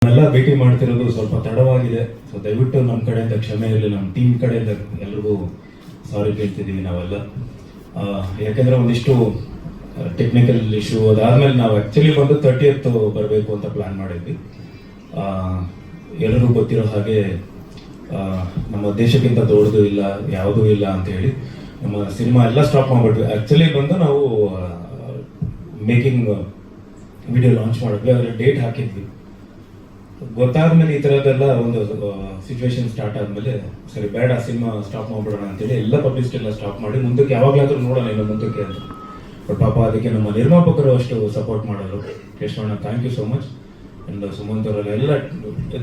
ಎಲ್ಲ ಭೇಟಿ ಮಾಡ್ತಿರೋದು ಸ್ವಲ್ಪ ತಡವಾಗಿದೆ. ಸೊ ದಯವಿಟ್ಟು ನಮ್ಮ ಕಡೆಯಿಂದ ಕ್ಷಮೆ ಇರಲಿ, ನಮ್ಮ ಟೀಮ್ ಕಡೆಯಿಂದ ಎಲ್ರಿಗೂ ಸಾರಿ ಕೇಳ್ತಿದ್ದೀವಿ ನಾವೆಲ್ಲ. ಯಾಕೆಂದ್ರೆ ಒಂದಿಷ್ಟು ಟೆಕ್ನಿಕಲ್ ಇಶ್ಯೂ ಅದಾದ್ಮೇಲೆ ನಾವು ಆಕ್ಚುಲಿ ಬಂದು 30th ಬರಬೇಕು ಅಂತ ಪ್ಲಾನ್ ಮಾಡಿದ್ವಿ. ಎಲ್ಲರಿಗೂ ಗೊತ್ತಿರೋ ಹಾಗೆ ನಮ್ಮ ದೇಶಕ್ಕಿಂತ ದೊಡ್ಡದು ಇಲ್ಲ, ಯಾವುದೂ ಇಲ್ಲ ಅಂತ ಹೇಳಿ ನಮ್ಮ ಸಿನಿಮಾ ಎಲ್ಲ ಸ್ಟಾಪ್ ಮಾಡ್ಬಿಟ್ವಿ. ಆಕ್ಚುಲಿ ಬಂದು ನಾವು ಮೇಕಿಂಗ್ ವಿಡಿಯೋ ಲಾಂಚ್ ಮಾಡಿದ್ವಿ, ಅದರ ಡೇಟ್ ಹಾಕಿದ್ವಿ. ಗೊತ್ತಾದ್ಮೇಲೆ ಈ ತರದೆಲ್ಲ ಒಂದು ಸಿಚುವೇಶನ್ ಸ್ಟಾರ್ಟ್ ಆದ್ಮೇಲೆ ಸರಿ ಬೇಡ ಸಿನಿಮಾ ಸ್ಟಾಪ್ ಮಾಡ್ಬಿಡೋಣ ಅಂತೇಳಿ ಎಲ್ಲ ಪಬ್ಲಿಸಿಟಿ ಎಲ್ಲ ಸ್ಟಾಪ್ ಮಾಡಿ ಮುಂದಕ್ಕೆ ಯಾವಾಗಲಾದ್ರೂ ನೋಡೋಣ ಇನ್ನು ಮುಂದಕ್ಕೆ ಅಂತ. ಬಟ್ ಪಾಪ ಅದಕ್ಕೆ ನಮ್ಮ ನಿರ್ಮಾಪಕರು ಅಷ್ಟು ಸಪೋರ್ಟ್ ಮಾಡೋರು. ಕೇಶವಣ್ಣ, thank you so much. And Sumanth ಅವರೆಲ್ಲ ಎಲ್ಲ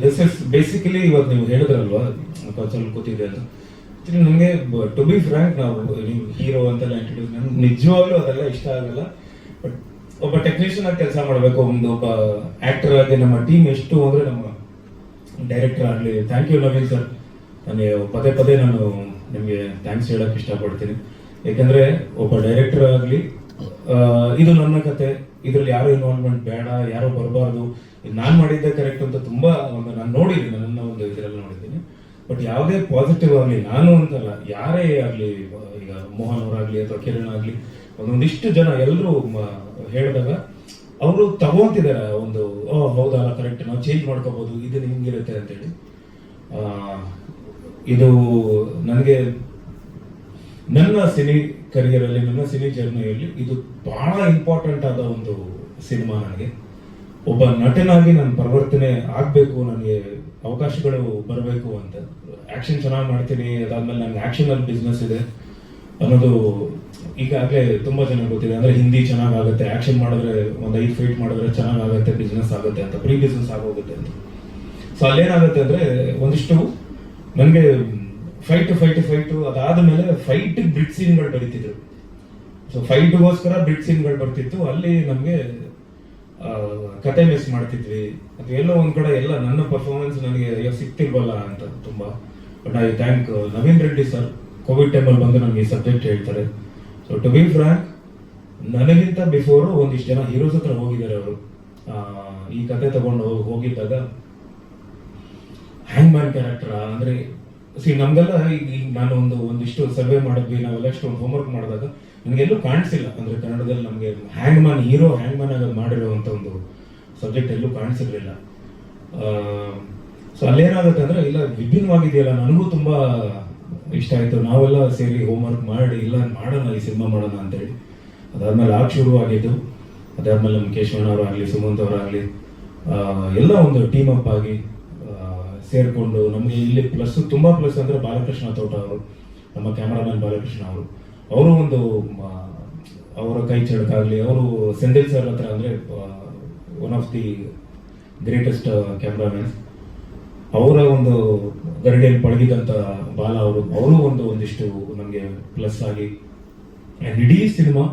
ದಿಸ್ ಇಸ್ ಬೇಸಿಕಲಿ ಇವತ್ತು ನೀವು ಹೇಳಿದ್ರಲ್ವಾ ಕನ್ಸಲ್ ಕೂತಿದೆ ಅಂತ. ನನಗೆ ಟು ಬಿ ಫ್ರ್ಯಾಂಕ್, ನಾವು ನೀವು ಹೀರೋ ಅಂತೆಲ್ಲ ಇಂಟ್ರೊಡ್ಯೂಸ್, ನನ್ಗೆ ನಿಜವಾಗ್ಲೂ ಅದೆಲ್ಲ ಇಷ್ಟ ಆಗಲ್ಲ. ಬಟ್ ಒಬ್ಬ ಟೆಕ್ನಿಷಿಯನ್ ಆಗಿ ಕೆಲಸ ಮಾಡಬೇಕು, ಒಬ್ಬ ಆಕ್ಟರ್ ಆಗಿ ನಮ್ಮ ಟೀಮ್ ಎಷ್ಟು ಅಂದ್ರೆ ನಮ್ಮ ಡೈರೆಕ್ಟರ್ ಆಗಲಿ. ಥ್ಯಾಂಕ್ ಯು ನವೀನ್ ಸರ್, ನನಗೆ ಪದೇ ಪದೇ ನಾನು ನಿಮಗೆ ಥ್ಯಾಂಕ್ಸ್ ಹೇಳಕ್ ಇಷ್ಟಪಡ್ತೀನಿ. ಯಾಕಂದ್ರೆ ಒಬ್ಬ ಡೈರೆಕ್ಟರ್ ಆಗಲಿ, ಇದು ನನ್ನ ಕತೆ, ಇದ್ರಲ್ಲಿ ಯಾರು ಇನ್ವಾಲ್ವ್ಮೆಂಟ್ ಬೇಡ, ಯಾರು ಬರಬಾರ್ದು, ನಾನು ಮಾಡಿದ್ದೆ ಕರೆಕ್ಟ್ ಅಂತ ತುಂಬಾ ಒಂದು ನಾನು ನೋಡಿದ್ದೀನಿ, ನನ್ನ ಒಂದು ಇದರಲ್ಲಿ ನೋಡಿದ್ದೀನಿ. ಬಟ್ ಯಾವುದೇ ಪಾಸಿಟಿವ್ ಆಗಲಿ, ನಾನು ಅಂತಲ್ಲ ಯಾರೇ ಆಗಲಿ, ಈಗ ಮೋಹನ್ ಅವರಾಗ್ಲಿ ಅಥವಾ ಕಿರಣ್ ಆಗಲಿ, ಒಂದೊಂದಿಷ್ಟು ಜನ ಎಲ್ಲರೂ ಹೇಳಿದಾಗ ಅವರು ತಗೊಂತಿದ್ದಾರೆ ಒಂದು ಹೌದಲ್ಲ ಕರೆಕ್ಟ್, ನಾವು ಚೇಂಜ್ ಮಾಡ್ಕೋಬಹುದು, ಇದು ಹಿಂಗಿರುತ್ತೆ ಅಂತೇಳಿ. ಇದು ನನಗೆ ನನ್ನ ಸಿನಿ ಕರಿಯರಲ್ಲಿ, ನನ್ನ ಸಿನಿ ಜರ್ನಿಯಲ್ಲಿ ಇದು ಬಹಳ ಇಂಪಾರ್ಟೆಂಟ್ ಆದ ಒಂದು ಸಿನಿಮಾ. ನನಗೆ ಒಬ್ಬ ನಟನಾಗಿ ನಾನು ಪರಿವರ್ತನೆ ಆಗ್ಬೇಕು, ನನಗೆ ಅವಕಾಶಗಳು ಬರಬೇಕು ಅಂತ. ಆಕ್ಷನ್ ಚೆನ್ನಾಗಿ ಮಾಡ್ತೀನಿ, ಅದಾದ್ಮೇಲೆ ನನಗೆ ಆಕ್ಷನ್ ಅಲ್ಲಿ ಬಿಸ್ನೆಸ್ ಇದೆ ಅನ್ನೋದು ಈಗಾಗಲೇ ತುಂಬಾ ಜನ ಗೊತ್ತಿದೆ. ಅಂದ್ರೆ ಹಿಂದಿ ಚೆನ್ನಾಗುತ್ತೆ, ಆಕ್ಷನ್ ಮಾಡಿದ್ರೆ ಒಂದು 5 ಫೈಟ್ ಮಾಡಿದ್ರೆ ಚೆನ್ನಾಗುತ್ತೆ, ಬಿಸ್ನೆಸ್ ಆಗುತ್ತೆ ಅಂತ, ಪ್ರೀ ಬಿಸ್ನೆಸ್ ಆಗೋಗುತ್ತೆ ಅಂತ. ಸೊ ಅಲ್ಲೇನಾಗುತ್ತೆ ಅಂದ್ರೆ ಒಂದಿಷ್ಟು ನನಗೆ ಫೈಟ್ ಅದಾದ್ಮೇಲೆ ಫೈಟ್ ಬ್ರಿಡ್ ಸೀನ್ಗಳು ಬರೀತಿದ್ರು. ಸೊ ಫೈಟ್ಗೋಸ್ಕರ ಬ್ರಿಡ್ ಸೀನ್ಗಳು ಬರ್ತಿತ್ತು, ಅಲ್ಲಿ ನಮ್ಗೆ ಕತೆ ಮಿಸ್ ಮಾಡ್ತಿದ್ವಿ. ಅದು ಎಲ್ಲೋ ಒಂದ್ ಕಡೆ ಎಲ್ಲ ನನ್ನ ಪರ್ಫಾರ್ಮೆನ್ಸ್ ನನಗೆ ಸಿಕ್ತಿಲ್ವಲ್ಲ ಅಂತ ತುಂಬಾ. But I thank Naveen Reddy sir, Covid ಟೈಮಲ್ಲಿ ಬಂದು ನನಗೆ ಈ ಸಬ್ಜೆಕ್ಟ್ ಹೇಳ್ತಾರೆ. ಸೊ ಟು ಬಿ ಫ್ರಾಂಕ್, ನನಗಿಂತ ಬಿಫೋರ್ ಒಂದಿಷ್ಟು ಜನ ಹೀರೋಸ್ ಹತ್ರ ಹೋಗಿದ್ದಾರೆ. ಅವರು ಈ ಕತೆ ತಗೊಂಡು ಹೋಗಿದ್ದಾಗ ಹ್ಯಾಂಗ್ ಮ್ಯಾನ್ ಕ್ಯಾರೆಕ್ಟರ್ ಅಂದ್ರೆ ನಮ್ಗೆಲ್ಲ ಈಗ ನಾನು ಒಂದಿಷ್ಟು ಸರ್ವೆ ಮಾಡಿದ್ವಿ, ನಾವೆಲ್ಲ ಇಷ್ಟು ಒಂದು ಹೋಮ್ವರ್ಕ್ ಮಾಡಿದಾಗ ನನಗೆಲ್ಲೂ ಕಾಣಿಸಿಲ್ಲ. ಅಂದ್ರೆ ಕನ್ನಡದಲ್ಲಿ ನಮಗೆ ಹ್ಯಾಂಗ್ ಮ್ಯಾನ್ ಹೀರೋ, ಹ್ಯಾಂಗ್ ಮ್ಯಾನ್ ಆಗಿ ಮಾಡಿರುವಂತ ಒಂದು ಸಬ್ಜೆಕ್ಟ್ ಎಲ್ಲೂ ಕಾಣಿಸಿರ್ಲಿಲ್ಲ. ಸೊ ಅಲ್ಲೇನಾಗುತ್ತೆ ಅಂದ್ರೆ ಇಲ್ಲ ವಿಭಿನ್ನವಾಗಿದೆಯಲ್ಲ, ನನಗೂ ತುಂಬಾ ಇಷ್ಟ ಆಯ್ತು. ನಾವೆಲ್ಲ ಸೇರಿ ಹೋಮ್ವರ್ಕ್ ಮಾಡಿ ಇಲ್ಲ ಮಾಡೋಣ, ಈ ಸಿನಿಮಾ ಮಾಡೋಣ ಅಂತೇಳಿ. ಅದಾದ್ಮೇಲೆ ಶುರು ಆಗಿದ್ದು. ಅದಾದ್ಮೇಲೆ ನಮ್ಮ ಕೇಶವಣ್ಣ ಅವರಾಗ್ಲಿ, ಸುಮಂತ್ ಅವರಾಗ್ಲಿ, ಎಲ್ಲ ಒಂದು ಟೀಮ್ ಅಪ್ ಆಗಿ ಸೇರ್ಕೊಂಡು ನಮ್ಗೆ ಇಲ್ಲಿ ಪ್ಲಸ್, ತುಂಬಾ ಪ್ಲಸ್ ಅಂದ್ರೆ ಬಾಲಕೃಷ್ಣ ತೋಟ ಅವರು, ನಮ್ಮ ಕ್ಯಾಮರಾಮನ್ ಬಾಲಕೃಷ್ಣ ಅವರು ಒಂದು ಅವರ ಕೈ ಚಳಕಾಗ್ಲಿ, ಅವರು ಸೆಂದಿಲ್ ಸರ್ ಹತ್ರ ಅಂದ್ರೆ one of the greatest cameraman, ಅವರ ಒಂದು ಗರಡಿಯಲ್ಲಿ ಪಳಗಿದಂತ ಬಾಲ ಅವರು ಒಂದಿಷ್ಟು ನಮಗೆ ಪ್ಲಸ್ ಆಗಿ. ಇಡೀ ಸಿನಿಮಾ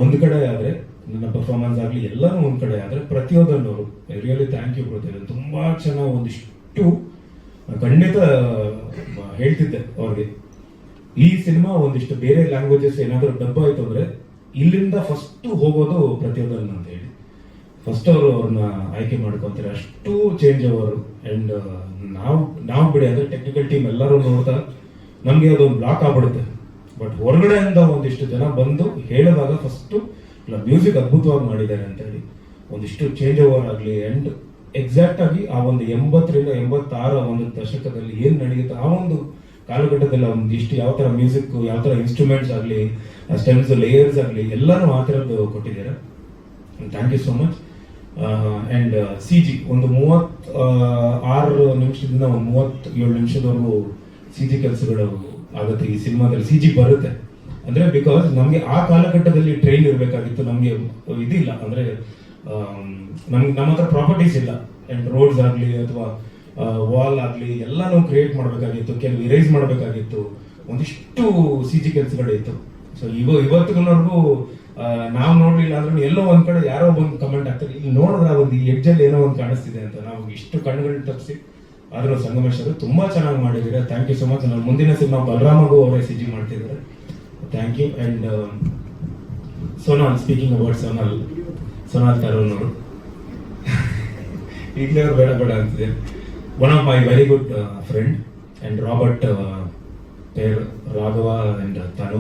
ಒಂದ್ ಕಡೆ ಆದ್ರೆ, ನನ್ನ ಪರ್ಫಾರ್ಮೆನ್ಸ್ ಆಗ್ಲಿ ಎಲ್ಲಾನು ಒಂದ್ ಕಡೆ ಆದ್ರೆ, ಪ್ರತಿಯೊಂದನ್ನವರು ರಿಯಲಿ ಥ್ಯಾಂಕ್ ಯು ಕೊಡ್ತಿದ್ದಾರೆ. ತುಂಬಾ ಚೆನ್ನಾಗಿ ಒಂದಿಷ್ಟು ಖಂಡಿತ ಹೇಳ್ತಿದ್ದೆ ಅವ್ರಿಗೆ, ಈ ಸಿನಿಮಾ ಒಂದಿಷ್ಟು ಬೇರೆ ಲ್ಯಾಂಗ್ವೇಜಸ್ ಏನಾದ್ರು ಡಬ್ಬ ಆಯ್ತು ಅಂದ್ರೆ ಇಲ್ಲಿಂದ ಫಸ್ಟ್ ಹೋಗೋದು ಪ್ರತಿಯೊಂದನ್ನು ಅಂತ ಹೇಳಿ ಫಸ್ಟ್ ಅವ್ರನ್ನ ಆಯ್ಕೆ ಮಾಡ್ಕೊಂತಾರೆ. ಅಷ್ಟು ಚೇಂಜ್ ಅವರು. ಅಂಡ್ ನಾವು ಬಿಡಿ ಅಂದ್ರೆ ಟೆಕ್ನಿಕಲ್ ಟೀಮ್ ಎಲ್ಲರೂ ನೋಡ್ತಾ ನಮ್ಗೆ ಅದೊಂದು ಬ್ಲಾಕ್ ಆಗ್ಬಿಡುತ್ತೆ. ಬಟ್ ಹೊರಗಡೆಯಿಂದ ಒಂದಿಷ್ಟು ಜನ ಬಂದು ಹೇಳಿದಾಗ ಫಸ್ಟ್ ಮ್ಯೂಸಿಕ್ ಅದ್ಭುತವಾಗಿ ಮಾಡಿದ್ದಾರೆ ಅಂತ ಹೇಳಿ ಒಂದಿಷ್ಟು ಚೇಂಜ್ ಓವರ್ ಆಗ್ಲಿ. ಅಂಡ್ ಎಕ್ಸಾಕ್ಟ್ ಆಗಿ ಆ ಒಂದು 80 ರಿಂದ 86 ಒಂದು ದಶಕದಲ್ಲಿ ಏನ್ ನಡೆಯುತ್ತೆ, ಆ ಒಂದು ಕಾಲಘಟ್ಟದಲ್ಲಿ ಒಂದಿಷ್ಟು ಯಾವ ತರ ಮ್ಯೂಸಿಕ್, ಯಾವ ತರ ಇನ್ಸ್ಟ್ರೂಮೆಂಟ್ಸ್ ಆಗ್ಲಿ, ಸ್ಟೆಮ್ಸ್, ಲೇಯರ್ಸ್ ಆಗ್ಲಿ, ಎಲ್ಲಾನು ಆ ತರದ್ದು ಕೊಟ್ಟಿದ್ದಾರೆ. Thank you so much. And CG ಒಂದು 36 ನಿಮಿಷದಿಂದ ಒಂದು 37 ನಿಮಿಷದವರೆಗೂ CG ಕೆಲಸಗಳು ಆಗುತ್ತೆ ಈ ಸಿನಿಮಾದಲ್ಲಿ. CG ಬರುತ್ತೆ ಅಂದ್ರೆ ಬಿಕಾಸ್ ನಮ್ಗೆ ಆ ಕಾಲಘಟ್ಟದಲ್ಲಿ ಟ್ರೈನ್ ಇರಬೇಕಾಗಿತ್ತು. ನಮ್ಗೆ ಇದಿಲ್ಲ ಅಂದ್ರೆ ನಮ್ಮ ಹತ್ರ ಪ್ರಾಪರ್ಟೀಸ್ ಇಲ್ಲ. ಅಂಡ್ ರೋಡ್ಸ್ ಆಗ್ಲಿ ಅಥವಾ ವಾಲ್ ಆಗ್ಲಿ ಎಲ್ಲಾನು ಕ್ರಿಯೇಟ್ ಮಾಡ್ಬೇಕಾಗಿತ್ತು, ಕೆಲವು ಇರೇಸ್ ಮಾಡ್ಬೇಕಾಗಿತ್ತು, ಒಂದಿಷ್ಟು CG ಕೆಲಸಗಳಿತ್ತು. ಸೊ ಇವತ್ತಿನವರೆಗೂ ನಾವು ನೋಡ್ಲಿಲ್ಲ ಅಂದ್ರೆ ಎಲ್ಲೋ ಒಂದ್ ಕಡೆ ಯಾರೋ ಬಂದು ಕಮೆಂಟ್ ಆಗ್ತಾರೆ, ಇಲ್ಲಿ ನೋಡಿದ್ರೆ ಒಂದು ಈ ಎಡ್ಜಲ್ಲಿ ಏನೋ ಒಂದು ಕಾಣಿಸ್ತಿದೆ ಅಂತ. ನಾವು ಇಷ್ಟು ಕಣ್ಣುಗಳನ್ನ ತಪ್ಪಿಸಿ ಆದ್ರೂ ಸಂಗಮೇಶ್ವರು ತುಂಬಾ ಚೆನ್ನಾಗಿ ಮಾಡಿದ್ದೀರಾ. Thank you so much. ನನ್ನ ಮುಂದಿನ ಸಿನಿಮಾ ಬಲರಾಮಗೂ ಅವರೇ CG ಮಾಡ್ತಿದ್ದಾರೆ. Thank you. And Sonal, speaking about Sonal Tarun ಅವರು ಈಗಲೇ ಅವ್ರು ಬೇಡ ಬೇಡ ಅಂತಿದೆ. One of my very good friend and Robert ಪೇರ್ ರಾಘವ ಅಂಡ್ ತಾನು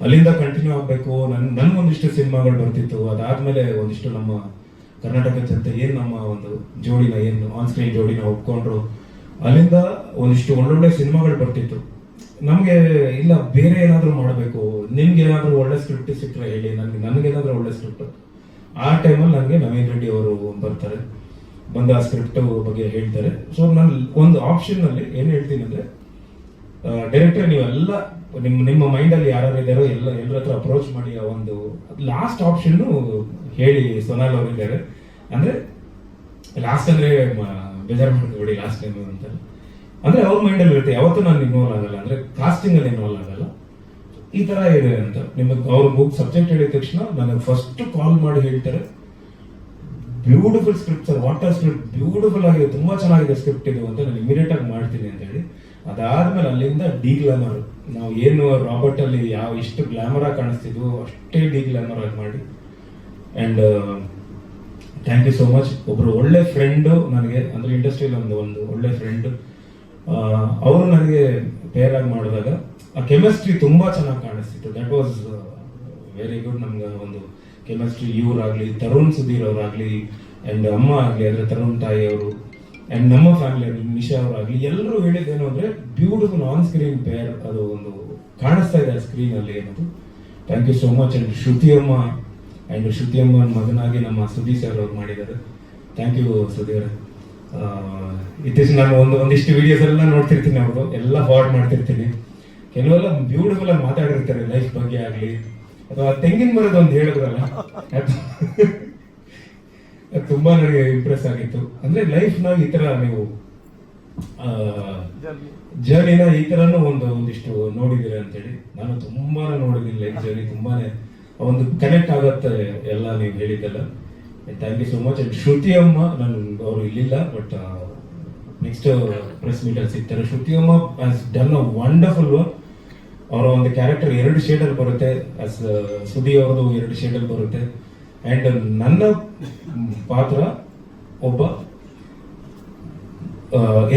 ಅಲ್ಲಿಂದ ಕಂಟಿನ್ಯೂ ಆಗಬೇಕು. ನನ್ಗೊಂದಿಷ್ಟು ಸಿನಿಮಾಗಳು ಬರ್ತಿತ್ತು. ಅದಾದ್ಮೇಲೆ ಒಂದಿಷ್ಟು ನಮ್ಮ ಕರ್ನಾಟಕ ಜನತೆ ಏನು ನಮ್ಮ ಒಂದು ಜೋಡಿನ ಏನು ಆನ್ ಸ್ಕ್ರೀನ್ ಜೋಡಿನ ಒಪ್ಕೊಂಡ್ರು, ಅಲ್ಲಿಂದ ಒಂದಿಷ್ಟು ಒಳ್ಳೊಳ್ಳೆ ಸಿನಿಮಾಗಳು ಬರ್ತಿತ್ತು. ನಮಗೆ ಇಲ್ಲ ಬೇರೆ ಏನಾದರೂ ಮಾಡಬೇಕು, ನಿಮ್ಗೆ ಏನಾದರೂ ಒಳ್ಳೆ ಸ್ಕ್ರಿಪ್ಟ್ ಸಿಕ್ಕರೆ ಹೇಳಿ, ನನಗೇನಾದರೂ ಒಳ್ಳೆ ಸ್ಕ್ರಿಪ್ಟ್. ಆ ಟೈಮಲ್ಲಿ ನನಗೆ ನವೀನ್ ರೆಡ್ಡಿ ಅವರು ಬರ್ತಾರೆ, ಬಂದು ಆ ಸ್ಕ್ರಿಪ್ಟ್ ಬಗ್ಗೆ ಹೇಳ್ತಾರೆ. ಸೊ ನಾನು ಒಂದು ಆಪ್ಷನ್ ಅಲ್ಲಿ ಏನು ಹೇಳ್ತೀನಿ ಅಂದ್ರೆ, ಡೈರೆಕ್ಟರ್ ನೀವೆಲ್ಲ ನಿಮ್ಮ ಮೈಂಡಲ್ಲಿ ಯಾರು ಇದ್ದಾರೋ ಎಲ್ಲರ ಹತ್ರ ಅಪ್ರೋಚ್ ಮಾಡಿ ಆ ಒಂದು ಲಾಸ್ಟ್ ಆಪ್ಷನ್ ಹೇಳಿ. ಸೊನಾಲ್ ಅವರಿದ್ದಾರೆ ಅಂದ್ರೆ ಲಾಸ್ಟ್ ಅಂದ್ರೆ ಬೇಜಾರು ಮಾಡ್ಕೊಬೇಡಿ ಲಾಸ್ಟ್ ಟೈಮ್ ಅಂತ, ಅಂದ್ರೆ ಅವ್ರ ಮೈಂಡಲ್ಲಿ ಇರುತ್ತೆ. ಯಾವತ್ತೂ ನಾನು ಇನ್ವಾಲ್ವ್ ಆಗಲ್ಲ, ಅಂದ್ರೆ ಕಾಸ್ಟಿಂಗ್ ಅಲ್ಲಿ ಇನ್ವಾಲ್ವ್ ಆಗಲ್ಲ. ಈ ತರ ಇದೆ ಅಂತ ನಿಮಗೆ ಅವ್ರ ಬುಕ್ ಸಬ್ಜೆಕ್ಟ್ ಹೇಳಿದ ತಕ್ಷಣ ನನಗೆ ಫಸ್ಟ್ ಕಾಲ್ ಮಾಡಿ ಹೇಳ್ತಾರೆ, beautiful script sir, water script beautiful ಆಗಿದೆ, ತುಂಬಾ ಚೆನ್ನಾಗಿದೆ ಸ್ಕ್ರಿಪ್ಟ್ ಇದು ಅಂತ ನಾನು ಇಮಿಡಿಯೇಟ್ ಆಗಿ ಮಾಡ್ತೀನಿ ಅಂತ ಹೇಳಿ. ಅದಾದ್ಮೇಲೆ ಅಲ್ಲಿಂದ ಡಿ ಗ್ಲಾಮರ್, ನಾವು ಏನು ರಾಬರ್ಟ್ ಅಲ್ಲಿ ಎಷ್ಟು ಗ್ಲಾಮರ್ ಆಗಿ ಕಾಣಿಸ್ತಿದ್ವು ಅಷ್ಟೇ ಡಿ ಗ್ಲಾಮರ್ ಆಗಿ ಮಾಡಿ. And thank you so much. ಒಬ್ರು ಒಳ್ಳೆ ಫ್ರೆಂಡ್ ನನಗೆ, ಅಂದ್ರೆ ಇಂಡಸ್ಟ್ರಿಯಲ್ಲಿ ಒಂದು ಒಳ್ಳೆ ಫ್ರೆಂಡ್, ಅವರು ನನಗೆ ಪೇರ್ ಆಗಿ ಮಾಡಿದಾಗ ಆ ಕೆಮಿಸ್ಟ್ರಿ ತುಂಬಾ ಚೆನ್ನಾಗಿ ಕಾಣಿಸ್ತಿತ್ತು. That was very good. ನಮ್ಗೆ ಒಂದು ಕೆಮಿಸ್ಟ್ರಿ ಇವರಾಗ್ಲಿ, ತರುಣ್ ಸುಧೀರ್ ಅವರಾಗ್ಲಿ, ಅಂಡ್ ಅಮ್ಮ ಆಗ್ಲಿ, ಅಂದ್ರೆ ತರುಣ್ ತಾಯಿ ಅವರು, ಅಂಡ್ ನಮ್ಮ ಫ್ಯಾಮಿಲಿ ನಿಶಾ ಅವರಾಗ್ಲಿ, ಎಲ್ಲರೂ ಹೇಳಿದ್ದೇನು ಅಂದ್ರೆ ಬ್ಯೂಟಿಫುಲ್ ಆನ್ ಸ್ಕ್ರೀನ್ ಪೇರ್. ಅದು ಒಂದು ಕಾಣಿಸ್ತಾ ಇದೆ ಸ್ಕ್ರೀನ್ ಅಲ್ಲಿ ಅನ್ನೋದು. Thank you so much. And Shruti ಅಮ್ಮನ ಮಗನಾಗಿ ನಮ್ಮ ಸುದೀಪ್ ಸರ್ ಅವ್ರು ಮಾಡಿದ್ದಾರೆ. Thank you Sudheer. ಇತ್ತೀಚೆಗೆ ನಾನು ಒಂದಿಷ್ಟು ವಿಡಿಯೋಸ್ ಎಲ್ಲ ನೋಡ್ತಿರ್ತೀನಿ, ಅವ್ರದ್ದು ಎಲ್ಲ ಫಾರ್ವರ್ಡ್ ಮಾಡ್ತಿರ್ತೀನಿ. ಕೆಲವೆಲ್ಲ ಬ್ಯೂಟಿಫುಲ್ ಆಗಿ ಮಾತಾಡಿರ್ತಾರೆ ಲೈಫ್ ಬಗ್ಗೆ ಆಗ್ಲಿ, ಅಥವಾ ತೆಂಗಿನ ಮರದ ಒಂದು ಹೇಳಿದ್ರಲ್ಲ, ತುಂಬಾ ನನಗೆ ಇಂಪ್ರೆಸ್ ಆಗಿತ್ತು. ಅಂದ್ರೆ ಲೈಫ್ ನಾಗ ಈ ತರ ನೀವು ಜರ್ನಿನ ಈ ತರನು ಒಂದಿಷ್ಟು ನೋಡಿದಿರ ಅಂತೇಳಿ. ನಾನು ತುಂಬಾ ನೋಡಿದ್ದೀನಿ ಲೈಫ್ ಜರ್ನಿ, ತುಂಬಾನೇ ಒಂದು ಕನೆಕ್ಟ್ ಆಗತ್ತೆ ಎಲ್ಲ ನೀವು ಹೇಳಿದ್ದೆಲ್ಲ. Thank you so much. And Shruti ಅಮ್ಮ, ನಾನು ಅವರು ಇಲ್ಲಿಲ್ಲ, ಬಟ್ ನೆಕ್ಸ್ಟ್ ಪ್ರೆಸ್ ಮೀಟ್ ಅಲ್ಲಿ ಸಿಗ್ತಾರೆ. ಶ್ರುತಿ ಅಮ್ಮ has done a wonderful work. ಅವರ ಒಂದು ಕ್ಯಾರೆಕ್ಟರ್ 2 ಶೇಡಲ್ಲಿ ಬರುತ್ತೆ, ಅಸ್ ಸುದಿ ಅವ್ರದ್ದು 2 ಶೇಡಲ್ಲಿ ಬರುತ್ತೆ. ಅಂಡ್ ನನ್ನ ಪಾತ್ರ ಒಬ್ಬ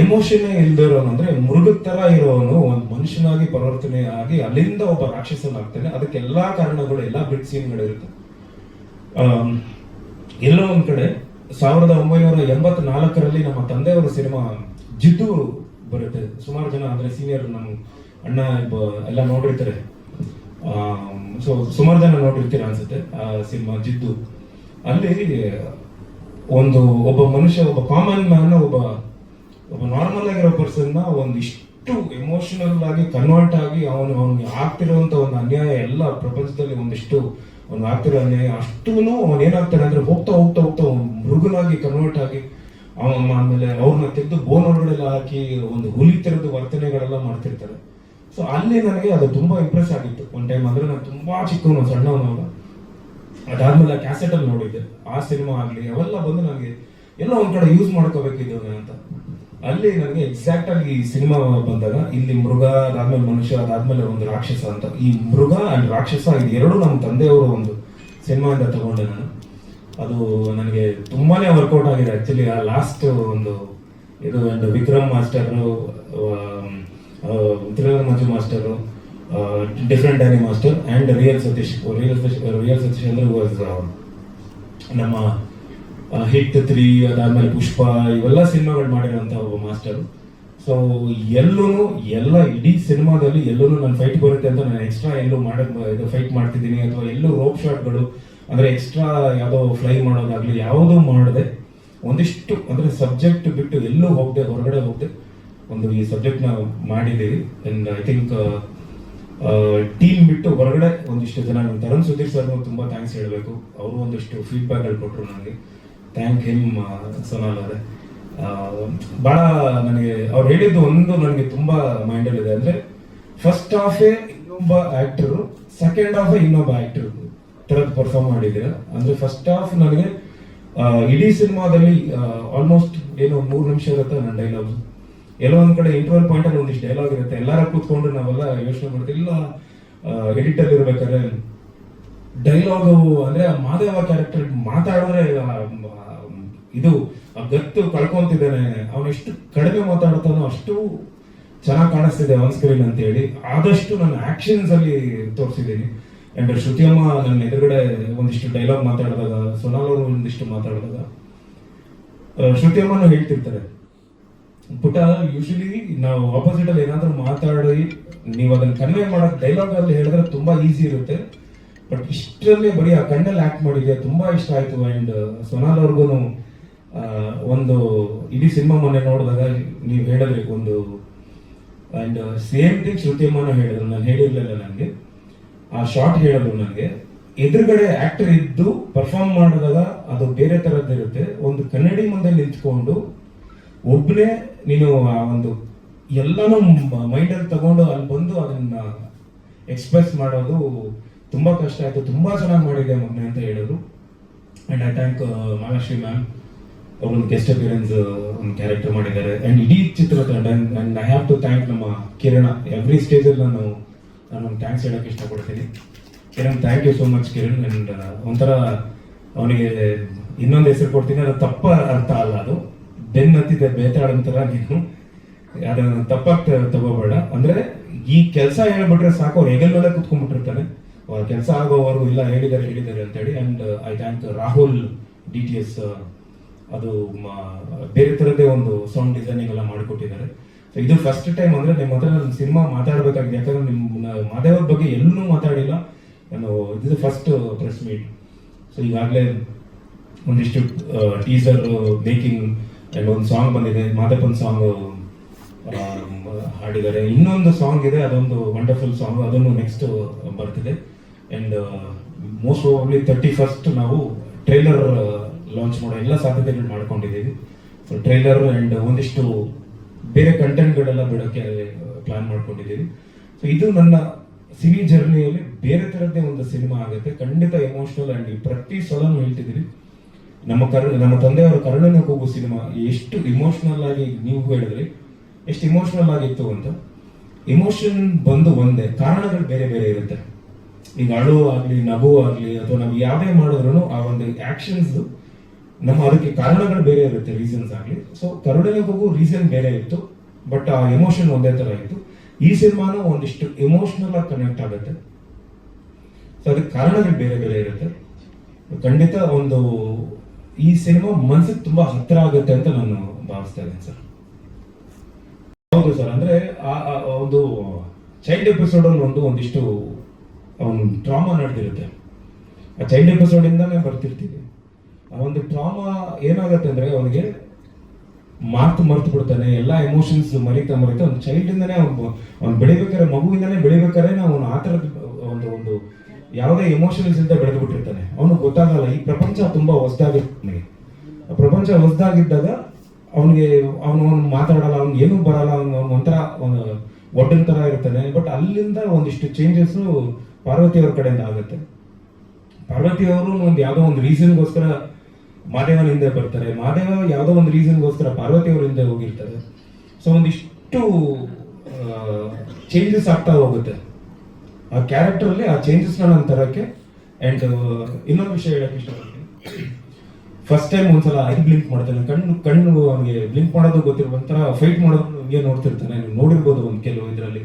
ಎಮೋಷನ್ ಇಲ್ದಿರೋನು, ಅಂದ್ರೆ ಮೃಗದ ತರ ಇರೋನು ಒಂದು ಮನುಷ್ಯನಾಗಿ ಪರಿವರ್ತನೆ ಆಗಿ ಅಲ್ಲಿಂದ ಒಬ್ಬ ರಾಕ್ಷಸನಾಗ್ತಾನೆ. ಅದಕ್ಕೆ ಎಲ್ಲಾ ಕಾರಣಗಳು, ಎಲ್ಲಾ ಬಿಟ್ ಸೀನ್ಗಳು ಇರುತ್ತೆ. ಎಲ್ಲೋ ಒಂದ್ ಕಡೆ 1984ರಲ್ಲಿ ನಮ್ಮ ತಂದೆಯವರ ಸಿನಿಮಾ ಜಿದ್ದು ಬರುತ್ತೆ. ಸುಮಾರು ಜನ ಅಂದ್ರೆ ಸೀನಿಯರ್ ನಮ್ಮ ಅಣ್ಣ ಎಲ್ಲ ನೋಡಿರ್ತಾರೆ. ಸೊ ಸುಮಾರು ಜನ ನೋಡಿರ್ತೀರ ಅನ್ಸುತ್ತೆ ಆ ಸಿನಿಮಾ ಜಿದ್ದು. ಅಲ್ಲಿ ಒಬ್ಬ ಮನುಷ್ಯ, ಒಬ್ಬ ಕಾಮನ್ ಮ್ಯಾನ್, ಒಬ್ಬ ನಾರ್ಮಲ್ ಆಗಿರೋ ಪರ್ಸನ್ ಒಂದಿಷ್ಟು ಎಮೋಷನಲ್ ಆಗಿ ಕನ್ವರ್ಟ್ ಆಗಿ ಅವನಿಗೆ ಆಗ್ತಿರುವಂತ ಒಂದು ಅನ್ಯಾಯ, ಎಲ್ಲ ಪ್ರಪಂಚದಲ್ಲಿ ಒಂದಿಷ್ಟು ಅವ್ನು ಆಗ್ತಿರೋ ಅನ್ಯಾಯ ಅಷ್ಟೂನು ಅವನ್ ಏನಾಗ್ತಾನೆ ಅಂದ್ರೆ ಹೋಗ್ತಾ ಹೋಗ್ತಾ ಹೋಗ್ತಾ ಮೃಗನಾಗಿ ಕನ್ವರ್ಟ್ ಆಗಿ ಆಮೇಲೆ ಅವ್ರನ್ನ ತೆಗೆದು ಬೋನ್ ಒಳಗಡೆಲ್ಲ ಹಾಕಿ ಒಂದು ಹುಲಿ ತರದ ವರ್ತನೆಗಳೆಲ್ಲ ಮಾಡ್ತಿರ್ತಾರೆ. ಸೊ ಅಲ್ಲಿ ನನಗೆ ಅದು ತುಂಬಾ ಇಂಪ್ರೆಸ್ ಆಗಿತ್ತು ಒಂದ್ ಟೈಮ್. ಅಂದ್ರೆ ನಾನು ತುಂಬಾ ಚಿಕ್ಕವನು, ಸಣ್ಣವನಲ್ಲ. ಅದಾದ್ಮೇಲೆ ಕ್ಯಾಸೆಟ್ ಅಲ್ಲಿ ನೋಡಿದ್ದೆ ಆ ಸಿನಿಮಾ ಆಗ್ಲಿ, ಅವೆಲ್ಲ ಬಂದು ನನಗೆ ಎಲ್ಲ ಒಂದ್ ಕಡೆ ಯೂಸ್ ಮಾಡ್ಕೋಬೇಕಿದ್ದು ಅಂತ. ಅಲ್ಲಿ ನನಗೆ ಎಕ್ಸಾಕ್ಟ್ ಆಗಿ ಈ ಸಿನಿಮಾ ಬಂದಾಗ ಇಲ್ಲಿ ಮೃಗ, ಅದಾದ್ಮೇಲೆ ಮನುಷ್ಯ, ಅದಾದ್ಮೇಲೆ ಒಂದು ರಾಕ್ಷಸ ಅಂತ, ಈ ಮೃಗ ಅಂಡ್ ರಾಕ್ಷಸ ಇದು ಎರಡು ನಮ್ಮ ತಂದೆಯವರು ಒಂದು ಸಿನಿಮಾದಿಂದ ತಗೊಂಡೆ ನಾನು. ಅದು ನನಗೆ ತುಂಬಾನೇ ವರ್ಕೌಟ್ ಆಗಿದೆ ಆಕ್ಚುಲಿ. ಆ ಲಾಸ್ಟ್ ಒಂದು ಇದು and Vikram master, Manju master, different Danny master and real Satish ಅಂದ್ರೆ ವಾಸ್ ನಮ್ಮ ಹಿಟ್ 3, ಅದಾದ್ಮೇಲೆ ಪುಷ್ಪ, ಇವೆಲ್ಲ ಸಿನಿಮಾಗಳು ಮಾಡಿರುವಂತ ಒಬ್ಬ ಮಾಸ್ಟರ್. ಸೊ ಎಲ್ಲ ಇಡೀ ಸಿನಿಮಾದಲ್ಲಿ ಎಲ್ಲೂ ನನ್ನ ಫೈಟ್ ಬರುತ್ತೆ ಅಂತ ನಾನು ಎಕ್ಸ್ಟ್ರಾ ಎಲ್ಲೂ ಇದು ಫೈಟ್ ಮಾಡ್ತಿದ್ದೀನಿ, ಅಥವಾ ಎಲ್ಲೂ ರೋಪ್ ಶಾಟ್ಗಳು ಅಂದ್ರೆ ಎಕ್ಸ್ಟ್ರಾ ಯಾವುದೋ ಫ್ಲೈ ಮಾಡೋದಾಗ್ಲಿ ಯಾವುದೂ ಮಾಡದೆ ಒಂದಿಷ್ಟು ಅಂದ್ರೆ ಸಬ್ಜೆಕ್ಟ್ ಬಿಟ್ಟು ಎಲ್ಲೂ ಹೊರಗಡೆ ಹೋಗದೆ ಈ ಸಬ್ಜೆಕ್ಟ್ ನ ಮಾಡಿದ್ದೀವಿ. ಅಂಡ್ ಐ ಥಿಂಕ್ ಟೀಮ್ ಬಿಟ್ಟು ಹೊರಗಡೆ ಒಂದಿಷ್ಟು ಜನ, ತರುಣ್ ಸುಧೀರ್ ಸರ್ ತುಂಬಾ ಥ್ಯಾಂಕ್ಸ್ ಹೇಳ್ಬೇಕು. ಅವರು ಒಂದಿಷ್ಟು ಫೀಡ್ಬ್ಯಾಕ್ ಕೊಟ್ಟರು ನನಗೆ. ಥ್ಯಾಂಕ್ ಹಿಮ್ ಸೋನಾಲ್ ಅವರೇ. ಬಹಳ ನನಗೆ ಅವ್ರು ಹೇಳಿದ್ದು ನನಗೆ ತುಂಬಾ ಮೈಂಡಲ್ಲಿ ಇದೆ. ಅಂದ್ರೆ ಫಸ್ಟ್ ಹಾಫೇ ಇನ್ನೊಬ್ಬ ಆಕ್ಟರ್, ಸೆಕೆಂಡ್ ಹಾಫೇ ಇನ್ನೊಬ್ಬ ಆಕ್ಟರ್ ತರದ್ ಪರ್ಫಾರ್ಮ್ ಮಾಡಿದ್ದೀರಾ. ಅಂದ್ರೆ ಫಸ್ಟ್ ಹಾಫ್ ನನಗೆ ಇಡೀ ಸಿನಿಮಾದಲ್ಲಿ ಆಲ್ಮೋಸ್ಟ್ ಏನೋ 3 ನಿಮಿಷ ಇರುತ್ತೆ ನನ್ನ ಡೈಲಾಗ್. ಎಲ್ಲೋ ಒಂದ್ ಕಡೆ ಇಂಟರ್ವಲ್ ಪಾಯಿಂಟ್ ಅಲ್ಲಿ ಒಂದಿಷ್ಟು ಡೈಲಾಗ್ ಇರುತ್ತೆ. ಎಲ್ಲಾರ ಕೂತ್ಕೊಂಡು ನಾವೆಲ್ಲ ಯೋಚನೆ ಮಾಡ್ತೀವಿ, ಇಲ್ಲ ಎಡಿಟರ್ ಇರ್ಬೇಕಾದ್ರೆ ಡೈಲಾಗು ಅಂದ್ರೆ ಮಾದೇವ ಕ್ಯಾರೆಕ್ಟರ್ ಮಾತಾಡಿದ್ರೆ ಇದು ಆ ಗತ್ತು ಕಳ್ಕೊಂತಿದ್ದಾನೆ, ಅವನೆಷ್ಟು ಕಡಿಮೆ ಮಾತಾಡ್ತಾನೋ ಅಷ್ಟು ಚೆನ್ನಾಗಿ ಕಾಣಿಸ್ತಿದೆ ಆನ್ ಸ್ಕ್ರೀನ್ ಅಂತ ಹೇಳಿ ಆದಷ್ಟು ನಾನು ಆಕ್ಷನ್ಸ್ ಅಲ್ಲಿ ತೋರಿಸಿದ್ದೀನಿ. ಅಂಡ್ ಶ್ರುತಿಯಮ್ಮ ನನ್ನ ಎದುರುಗಡೆ ಒಂದಿಷ್ಟು ಡೈಲಾಗ್ ಮಾತಾಡಿದಾಗ, ಸೊನಾಲ್ ಅವರು ಒಂದಿಷ್ಟು ಮಾತಾಡಿದಾಗ ಶ್ರುತಿಯಮ್ಮನೂ ಹೇಳ್ತಿರ್ತಾರೆ, ಪುಟ ಯೂಶಲಿ ನಾವು ಆಪೋಸಿಟ್ ಅಲ್ಲಿ ಏನಾದ್ರೂ ಮಾತಾಡಿ ನೀವು ಅದನ್ನ ಕನ್ವೆ ಮಾಡಕ್ ಡೈಲಾಗ್ ಅಲ್ಲಿ ಹೇಳಿದ್ರೆ ತುಂಬಾ ಈಸಿ ಇರುತ್ತೆ, ಬಟ್ ಇಷ್ಟರಲ್ಲೇ ಬರೀ ಆ ಕಣ್ಣಲ್ಲಿ ಆಕ್ಟ್ ಮಾಡಿದ್ಯಾ, ತುಂಬಾ ಇಷ್ಟ ಆಯ್ತು. ಅಂಡ್ ಸೊನಾಲ್ ಅವ್ರಿಗೂ ಒಂದು ಇಡೀ ಸಿನಿಮಾ ಮೊನ್ನೆ ನೋಡಿದಾಗ ನೀವು ಹೇಳಿದ್ರಿ ಒಂದು, ಅಂಡ್ ಸೇಮ್ ಥಿಂಗ್ ಶ್ರುತಿಯಮ್ಮನೂ ಹೇಳಿದ್ರು, ನಾನು ಹೇಳಿರ್ಲಿಲ್ಲ ನನಗೆ ಆ ಶಾರ್ಟ್ ಹೇಳಿದ್ರು ನನಗೆ, ಎದುರುಗಡೆ ಆಕ್ಟರ್ ಇದ್ದು ಪರ್ಫಾರ್ಮ್ ಮಾಡಿದಾಗ ಅದು ಬೇರೆ ತರದ್ದಿರುತ್ತೆ. ಒಂದು ಕನ್ನಡಿ ಮುಂದೆ ನಿಂತ್ಕೊಂಡು ಒಬ್ಬನೇ ನೀನು ಆ ಒಂದು ಎಲ್ಲಾನು ಮೈಂಡಲ್ಲಿ ತಗೊಂಡು ಅಲ್ಲಿ ಬಂದು ಅದನ್ನ ಎಕ್ಸ್ಪ್ರೆಸ್ ಮಾಡೋದು ತುಂಬಾ ಕಷ್ಟ ಆಯ್ತು, ತುಂಬಾ ಚೆನ್ನಾಗಿ ಮಾಡಿದೆ ಮೊನ್ನೆ ಅಂತ ಹೇಳಿದ್ರು. And I thank Mahalakshmi ma'am, ಅವರೊಂದು ಗೆಸ್ಟ್ ಅಪಿಯರೆನ್ಸ್ ಒಂದು ಕ್ಯಾರೆಕ್ಟರ್ ಮಾಡಿದ್ದಾರೆ. ಅಂಡ್ ಇಡೀ ಚಿತ್ರತಂಡ, and I have to thank ನಮ್ಮ ಕಿರಣ. ಎವ್ರಿ ಸ್ಟೇಜಲ್ಲಿ ನಾನು ಥ್ಯಾಂಕ್ಸ್ ಹೇಳಕ್ಕೆ ಇಷ್ಟಪಡ್ತೀನಿ. Kiran, thank you so much Kiran. And ಒಂಥರ ಅವನಿಗೆ ಇನ್ನೊಂದು ಹೆಸರು ಕೊಡ್ತೀನಿ, ಅದು ತಪ್ಪ ಅರ್ಥ ಅಲ್ಲ, ಅದು ಬೆನ್ನತ್ತಿದ್ದ ಬೇತಾಳಂತರ, ನೀನು ಅದನ್ನ ತಪ್ಪಾಗಿ ತಗೋಬೇಡ. ಅಂದ್ರೆ ಈ ಕೆಲಸ ಹೇಳ್ಬಿಟ್ರೆ ಸಾಕು, ಅವ್ರು ಹೆಗಲ್ ಮೇಲೆ ಕುತ್ಕೊಂಡ್ಬಿಟ್ಟಿರ್ತಾನೆ, ಅವ್ರ ಕೆಲಸ ಆಗೋವರೆಗೂ ಇಲ್ಲ ಹೇಳಿದ್ದಾರೆ ಅಂತ ಹೇಳಿ. And I thank Rahul DTS, ಅದು ಬೇರೆ ತರದೇ ಒಂದು ಸೌಂಡ್ ಡಿಸೈನಿಂಗ್ ಎಲ್ಲ ಮಾಡಿಕೊಟ್ಟಿದ್ದಾರೆ. ಸೊ ಇದು ಫಸ್ಟ್ ಟೈಮ್ ಅಂದ್ರೆ ನಿಮ್ಮ ಹತ್ರ ನನ್ನ ಸಿನಿಮಾ ಮಾತಾಡ್ಬೇಕಾಗಿದೆ, ಯಾಕಂದ್ರೆ ನಿಮ್ಮ ಮಾದೇವ್ರ ಬಗ್ಗೆ ಎಲ್ಲೂ ಮಾತಾಡಿಲ್ಲ ನಾನು, ಇದು ಫಸ್ಟ್ ಪ್ರೆಸ್ ಮೀಟ್. ಸೊ ಈಗಾಗಲೇ ಒಂದಿಷ್ಟು ಟೀಸರ್ ಮೇಕಿಂಗ್ ಅಂಡ್ ಒಂದು ಸಾಂಗ್ ಬಂದಿದೆ, ಮಾದಪ್ಪನ್ ಸಾಂಗ್ ಹಾಡಿದ್ದಾರೆ, ಇನ್ನೊಂದು ಸಾಂಗ್ ಇದೆ, ಅದೊಂದು ವಂಡರ್ಫುಲ್ ಸಾಂಗ್, ಅದನ್ನು ನೆಕ್ಸ್ಟ್ ಬರ್ತಿದೆ. ಅಂಡ್ ಮೋಸ್ಟ್ ಪ್ರಾಬಬ್ಲಿ 31st ನಾವು ಟ್ರೈಲರ್ ಲಾಂಚ್ ಮಾಡೋ ಎಲ್ಲ ಸಾಧ್ಯತೆಗಳು ಮಾಡ್ಕೊಂಡಿದ್ದೀವಿ. ಸೊ ಟ್ರೈಲರ್ ಅಂಡ್ ಒಂದಿಷ್ಟು ಬೇರೆ ಕಂಟೆಂಟ್ಗಳೆಲ್ಲ ಬಿಡೋಕ್ಕೆ ಪ್ಲಾನ್ ಮಾಡ್ಕೊಂಡಿದ್ದೀವಿ. ಸೊ ಇದು ನನ್ನ ಸಿನಿ ಜರ್ನಿಯಲ್ಲಿ ಬೇರೆ ತರದ್ದೇ ಒಂದು ಸಿನಿಮಾ ಆಗುತ್ತೆ, ಖಂಡಿತ ಎಮೋಷನಲ್. ಅಂಡ್ ಪ್ರತಿ ಸಲನೂ ಹೇಳ್ತಿದ್ದೀವಿ, ನಮ್ಮ ತಂದೆಯವರ ಕರುಣನ ಕೂಗು ಸಿನಿಮಾ ಎಷ್ಟು ಇಮೋಷನಲ್ ಆಗಿ, ನೀವು ಹೇಳಿದ್ರಿ ಎಷ್ಟು ಇಮೋಷನಲ್ ಆಗಿತ್ತು ಅಂತ. ಇಮೋಷನ್ ಬಂದು ಒಂದೇ, ಕಾರಣಗಳು ಬೇರೆ ಬೇರೆ ಇರುತ್ತೆ. ಈಗ ಅಳು ಆಗ್ಲಿ, ನಗು ಆಗ್ಲಿ, ಅಥವಾ ನಾವು ಯಾವುದೇ ಮಾಡಿದ್ರು ಆ ಒಂದು ಆಕ್ಷನ್ಸ್ ನಮ್ಮ ಅದಕ್ಕೆ ಕಾರಣಗಳು ಬೇರೆ ಇರುತ್ತೆ, ರೀಸನ್ಸ್ ಆಗ್ಲಿ. ಸೊ ಕರುಣನ ಕೂಗು ರೀಸನ್ ಬೇರೆ ಇತ್ತು, ಬಟ್ ಆ ಎಮೋಷನ್ ಒಂದೇ ತರ ಇತ್ತು. ಈ ಸಿನಿಮಾನು ಒಂದಿಷ್ಟು ಎಮೋಷನಲ್ ಆಗಿ ಕನೆಕ್ಟ್ ಆಗುತ್ತೆ, ಸೊ ಅದಕ್ಕೆ ಕಾರಣಗಳು ಬೇರೆ ಬೇರೆ ಇರುತ್ತೆ. ಖಂಡಿತ ಒಂದು ಈ ಸಿನಿಮಾ ಮನ್ಸಿಗೆ ತುಂಬಾ ಹತ್ತಿರ ಆಗುತ್ತೆ ಅಂತ ನಾನು ಭಾವಿಸ್ತಾ ಇದ್ದೇನೆ ಸರ್. ಹೌದು ಸರ್, ಅಂದ್ರೆ ಒಂದು ಚೈಲ್ಡ್ ಎಪಿಸೋಡ್ ಅಲ್ಲಿ ಒಂದಿಷ್ಟು ಅವನು ಟ್ರಾಮಾ ನಡೆದಿರುತ್ತೆ, ಆ ಚೈಲ್ಡ್ ಎಪಿಸೋಡ್ ಇಂದಾನೆ ಬರ್ತಿರ್ತೀವಿ. ಆ ಒಂದು ಟ್ರಾಮಾ ಏನಾಗುತ್ತೆ ಅಂದ್ರೆ ಅವನಿಗೆ ಮರ್ತು ಬಿಡ್ತಾನೆ, ಎಲ್ಲಾ ಎಮೋಷನ್ಸ್ ಮರಿತಾ ಒಂದು ಚೈಲ್ಡ್ ಇಂದಾನೆ ಅವ್ನು ಬೆಳಿಬೇಕಾದ್ರೆ, ಮಗುವಿಂದಾನೆ ಬೆಳಿಬೇಕಾದ್ರೆ ಅವನು ಆ ತರದ ಒಂದು ಯಾವುದೇ ಎಮೋಷನ್ಸ್ ಇಂದ ಬೆಳೆದು ಬಿಟ್ಟಿರ್ತಾನೆ. ಅವನು ಗೊತ್ತಾಗಲ್ಲ, ಈ ಪ್ರಪಂಚ ತುಂಬಾ ಹೊಸದಾಗಿರ್ತಾನೆ. ಪ್ರಪಂಚ ಹೊಸದಾಗಿದ್ದಾಗ ಅವನು ಮಾತಾಡಲ್ಲ, ಅವ್ನಿಗೆ ಏನೂ ಬರಲ್ಲ, ಅವ್ನು ಒಂಥರ ಒಡ್ಡನ್ ತರ ಇರ್ತಾನೆ. ಬಟ್ ಅಲ್ಲಿಂದ ಒಂದಿಷ್ಟು ಚೇಂಜಸ್ ಪಾರ್ವತಿ ಅವ್ರ ಕಡೆಯಿಂದ ಆಗುತ್ತೆ. ಪಾರ್ವತಿ ಅವರು ಒಂದು ಯಾವುದೋ ಒಂದು ರೀಸನ್ಗೋಸ್ಕರ ಮಾದೇವನ ಹಿಂದೆ ಬರ್ತಾರೆ, ಮಾದೇವ ಯಾವುದೋ ಒಂದು ರೀಸನ್ಗೋಸ್ಕರ ಪಾರ್ವತಿ ಅವ್ರ ಹಿಂದೆ ಹೋಗಿರ್ತಾರೆ. ಸೊ ಒಂದಿಷ್ಟು ಚೇಂಜಸ್ ಆಗ್ತಾ ಹೋಗುತ್ತೆ ಆ ಕ್ಯಾರೆಕ್ಟರ್ ಅಲ್ಲಿ, ಆ ಚೇಂಜಸ್ ನಾನು ತರಕ್ಕೆ. ಅಂಡ್ ಇನ್ನೊಂದು ವಿಷಯ ಹೇಳಕ್ ಇಷ್ಟಪಡ್ತೀನಿ, ಫಸ್ಟ್ ಟೈಮ್ ಒಂದ್ಸಲ ಐ ಬ್ಲಿಂಕ್ ಮಾಡ್ತಾನೆ, ಕಣ್ಣು ಅವನಿಗೆ ಬ್ಲಿಂಕ್ ಮಾಡೋದು ಗೊತ್ತಿರೋ, ಒಂಥರ ಫೈಟ್ ಮಾಡೋದು ಹಿಂಗೆ ನೋಡ್ತಿರ್ತಾನೆ, ನೀವು ನೋಡಿರ್ಬೋದು ಒಂದು ಕೆಲವು ಇದರಲ್ಲಿ.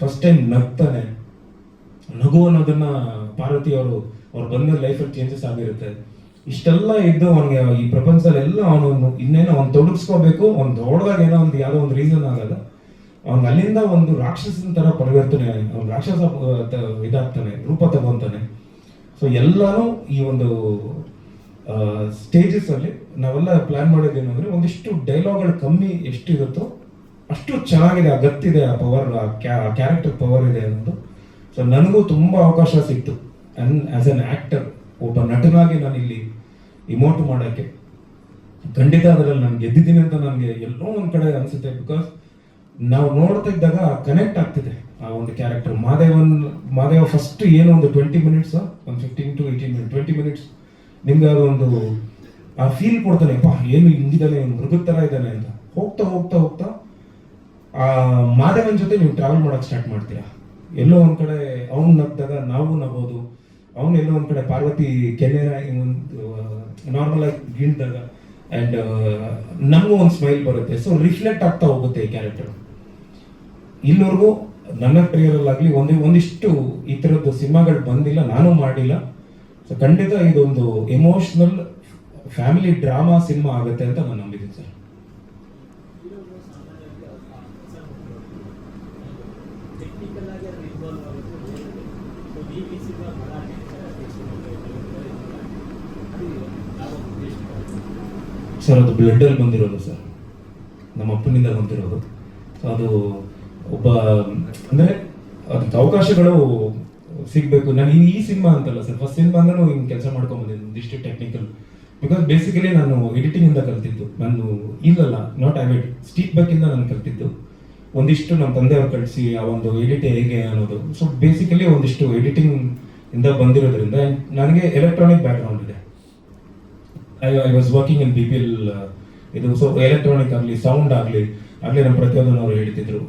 ಫಸ್ಟ್ ಟೈಮ್ ನಗ್ತಾನೆ, ನಗು ಅನ್ನೋದನ್ನ ಪಾರ್ವತಿ ಅವ್ರು ಬಂದ ಲೈಫಲ್ಲಿ ಚೇಂಜಸ್ ಆಗಿರುತ್ತೆ. ಇಷ್ಟೆಲ್ಲ ಇದ್ದು ಅವನಿಗೆ ಈ ಪ್ರಪಂಚದಲ್ಲಿ ಎಲ್ಲ ಇನ್ನೇನೋ ಅವ್ನು ತೊಡಗಿಸ್ಕೋಬೇಕು, ಅವ್ನು ದೊಡ್ಡದಾಗ ಏನೋ ಒಂದು ಯಾವುದೋ ಒಂದು ರೀಸನ್ ಆಗಲ್ಲ, ಅವ್ನು ಅಲ್ಲಿಂದ ಒಂದು ರಾಕ್ಷಸನ ತರ ಪರಿವರ್ತನೆ, ಅವ್ನು ರಾಕ್ಷಸ ಇದಾಗ್ತಾನೆ, ರೂಪ ತಗೊಂತಾನೆ. ಸೊ ಎಲ್ಲಾನು ಈ ಒಂದು ಸ್ಟೇಜಸ್ ಅಲ್ಲಿ ನಾವೆಲ್ಲ ಪ್ಲಾನ್ ಮಾಡೋದೇನಂದ್ರೆ ಒಂದಿಷ್ಟು ಡೈಲಾಗ್ಗಳು ಕಮ್ಮಿ ಎಷ್ಟಿರುತ್ತೋ ಅಷ್ಟು ಚೆನ್ನಾಗಿದೆ, ಆ ಗತ್ತಿದೆ, ಆ ಪವರ್, ಆ ಕ್ಯಾರೆಕ್ಟರ್ ಪವರ್ ಇದೆ ಅನ್ನೋದು. ಸೊ ನನಗೂ ತುಂಬಾ ಅವಕಾಶ ಸಿಕ್ತು ಆಸ್ ಅನ್ ಆಕ್ಟರ್, ಒಬ್ಬ ನಟನಾಗಿ ನಾನು ಇಲ್ಲಿ ಇಮೋಟ್ ಮಾಡೋಕ್ಕೆ. ಖಂಡಿತ ಅದರಲ್ಲಿ ನಾನು ಗೆದ್ದಿದ್ದೀನಿ ಅಂತ ನನಗೆ ಎಲ್ಲೋ ಒಂದ್ ಕಡೆ ಅನ್ಸುತ್ತೆ, ಬಿಕಾಸ್ ನಾವು ನೋಡ್ತಾ ಇದ್ದಾಗ ಕನೆಕ್ಟ್ ಆಗ್ತಿದೆ ಆ ಒಂದು ಕ್ಯಾರೆಕ್ಟರ್. ಮಾದೇವ ಫಸ್ಟ್ ಏನೋ ಒಂದು 20 ಮಿನಿಟ್ಸ್, ಒಂದು 15 to 18 ಮಿನಿಟ್, 20 ಮಿನಿಟ್ಸ್ ನಿಮ್ಗೆ ಅದೊಂದು ಆ ಫೀಲ್ ಕೊಡ್ತಾನೆ, ಏನು ಹಿಂಗಿದ್ದಾನೆ, ಮೃಗದ ತರ ಇದ್ದಾನೆ ಅಂತ. ಹೋಗ್ತಾ ಹೋಗ್ತಾ ಹೋಗ್ತಾ ಆ ಮಾದೇವನ್ ಜೊತೆ ನೀವು ಟ್ರಾವೆಲ್ ಮಾಡಕ್ ಸ್ಟಾರ್ಟ್ ಮಾಡ್ತೀರಾ. ಎಲ್ಲೋ ಒಂದ್ ಕಡೆ ಅವ್ನು ನಗ್ದಾಗ ನಾವು ನಗೋದು, ಅವ್ನು ಎಲ್ಲೋ ಒಂದ್ ಕಡೆ ಪಾರ್ವತಿ ಕೆನ್ನೆ ನಾರ್ಮಲ್ ಆಗಿ ಗೀಳ್ದಾಗ ಆ್ಯಂಡ್ ನಮಗೂ ಒಂದು ಸ್ಮೈಲ್ ಬರುತ್ತೆ. ಸೊ ರಿಫ್ಲೆಕ್ಟ್ ಆಗ್ತಾ ಹೋಗುತ್ತೆ ಈ ಕ್ಯಾರೆಕ್ಟರ್. ಇಲ್ಲಿವರೆಗೂ ನನ್ನ ಕರಿಯರಲ್ಲಾಗಲಿ ಒಂದಿಷ್ಟು ಈ ಥರದ್ದು ಸಿನಿಮಾಗಳು ಬಂದಿಲ್ಲ, ನಾನು ಮಾಡಿಲ್ಲ. ಸೊ ಖಂಡಿತ ಇದೊಂದು ಎಮೋಷ್ನಲ್ ಫ್ಯಾಮಿಲಿ ಡ್ರಾಮಾ ಸಿನಿಮಾ ಆಗುತ್ತೆ ಅಂತ ನಾನು ನಂಬಿದ್ದೀನಿ ಸರ್. ಸರ್ ಅದು ಬ್ಲಡ್ಡಲ್ಲಿ ಬಂದಿರೋದು ಸರ್, ನಮ್ಮ ಅಪ್ಪನಿಂದ ಬಂದಿರೋದು. ಸೊ ಅದು ಒಬ್ಬ ಅಂದರೆ ಅದಕ್ಕೆ ಅವಕಾಶಗಳು ಸಿಗಬೇಕು. ನಾನು ಈ ಸಿನಿಮಾ ಅಂತಲ್ಲ ಸರ್, ಫಸ್ಟ್ ಸಿನಿಮಾ ನಾನು ಹಿಂಗೆ ಕೆಲಸ ಮಾಡ್ಕೊಂಬಂದಿದ್ದು ಒಂದಿಷ್ಟು ಟೆಕ್ನಿಕಲ್. ಬಿಕಾಸ್ ಬೇಸಿಕಲಿ ನಾನು ಎಡಿಟಿಂಗಿಂದ ಕಲ್ತಿದ್ದು. ನಾನು ಇಲ್ಲಲ್ಲ ನಾಟ್ ಆ್ಯವಿಡ್, ಸ್ಟೀಕ್ ಬ್ಯಾಕಿಂದ ನಾನು ಕಲ್ತಿದ್ದು. ಒಂದಿಷ್ಟು ನಮ್ಮ ತಂದೆಯವ್ರು ಕಳಿಸಿ ಆ ಒಂದು ಎಡಿಟ್ ಹೇಗೆ ಅನ್ನೋದು. ಸೊ ಬೇಸಿಕಲಿ ಒಂದಿಷ್ಟು ಎಡಿಟಿಂಗ್ ಇಂದ ಬಂದಿರೋದ್ರಿಂದ ನನಗೆ ಎಲೆಕ್ಟ್ರಾನಿಕ್ ಬ್ಯಾಕ್ಗ್ರೌಂಡ್ ಇದೆ. I was working in BPL ಇದು. ಸೊ ಎಲೆಕ್ಟ್ರಾನಿಕ್ ಆಗಲಿ, ಸೌಂಡ್ ಆಗಲಿ ನಮ್ಮ ಪ್ರತಿಯೊಂದನ್ನು ಹೇಳ್ತಿದ್ರು.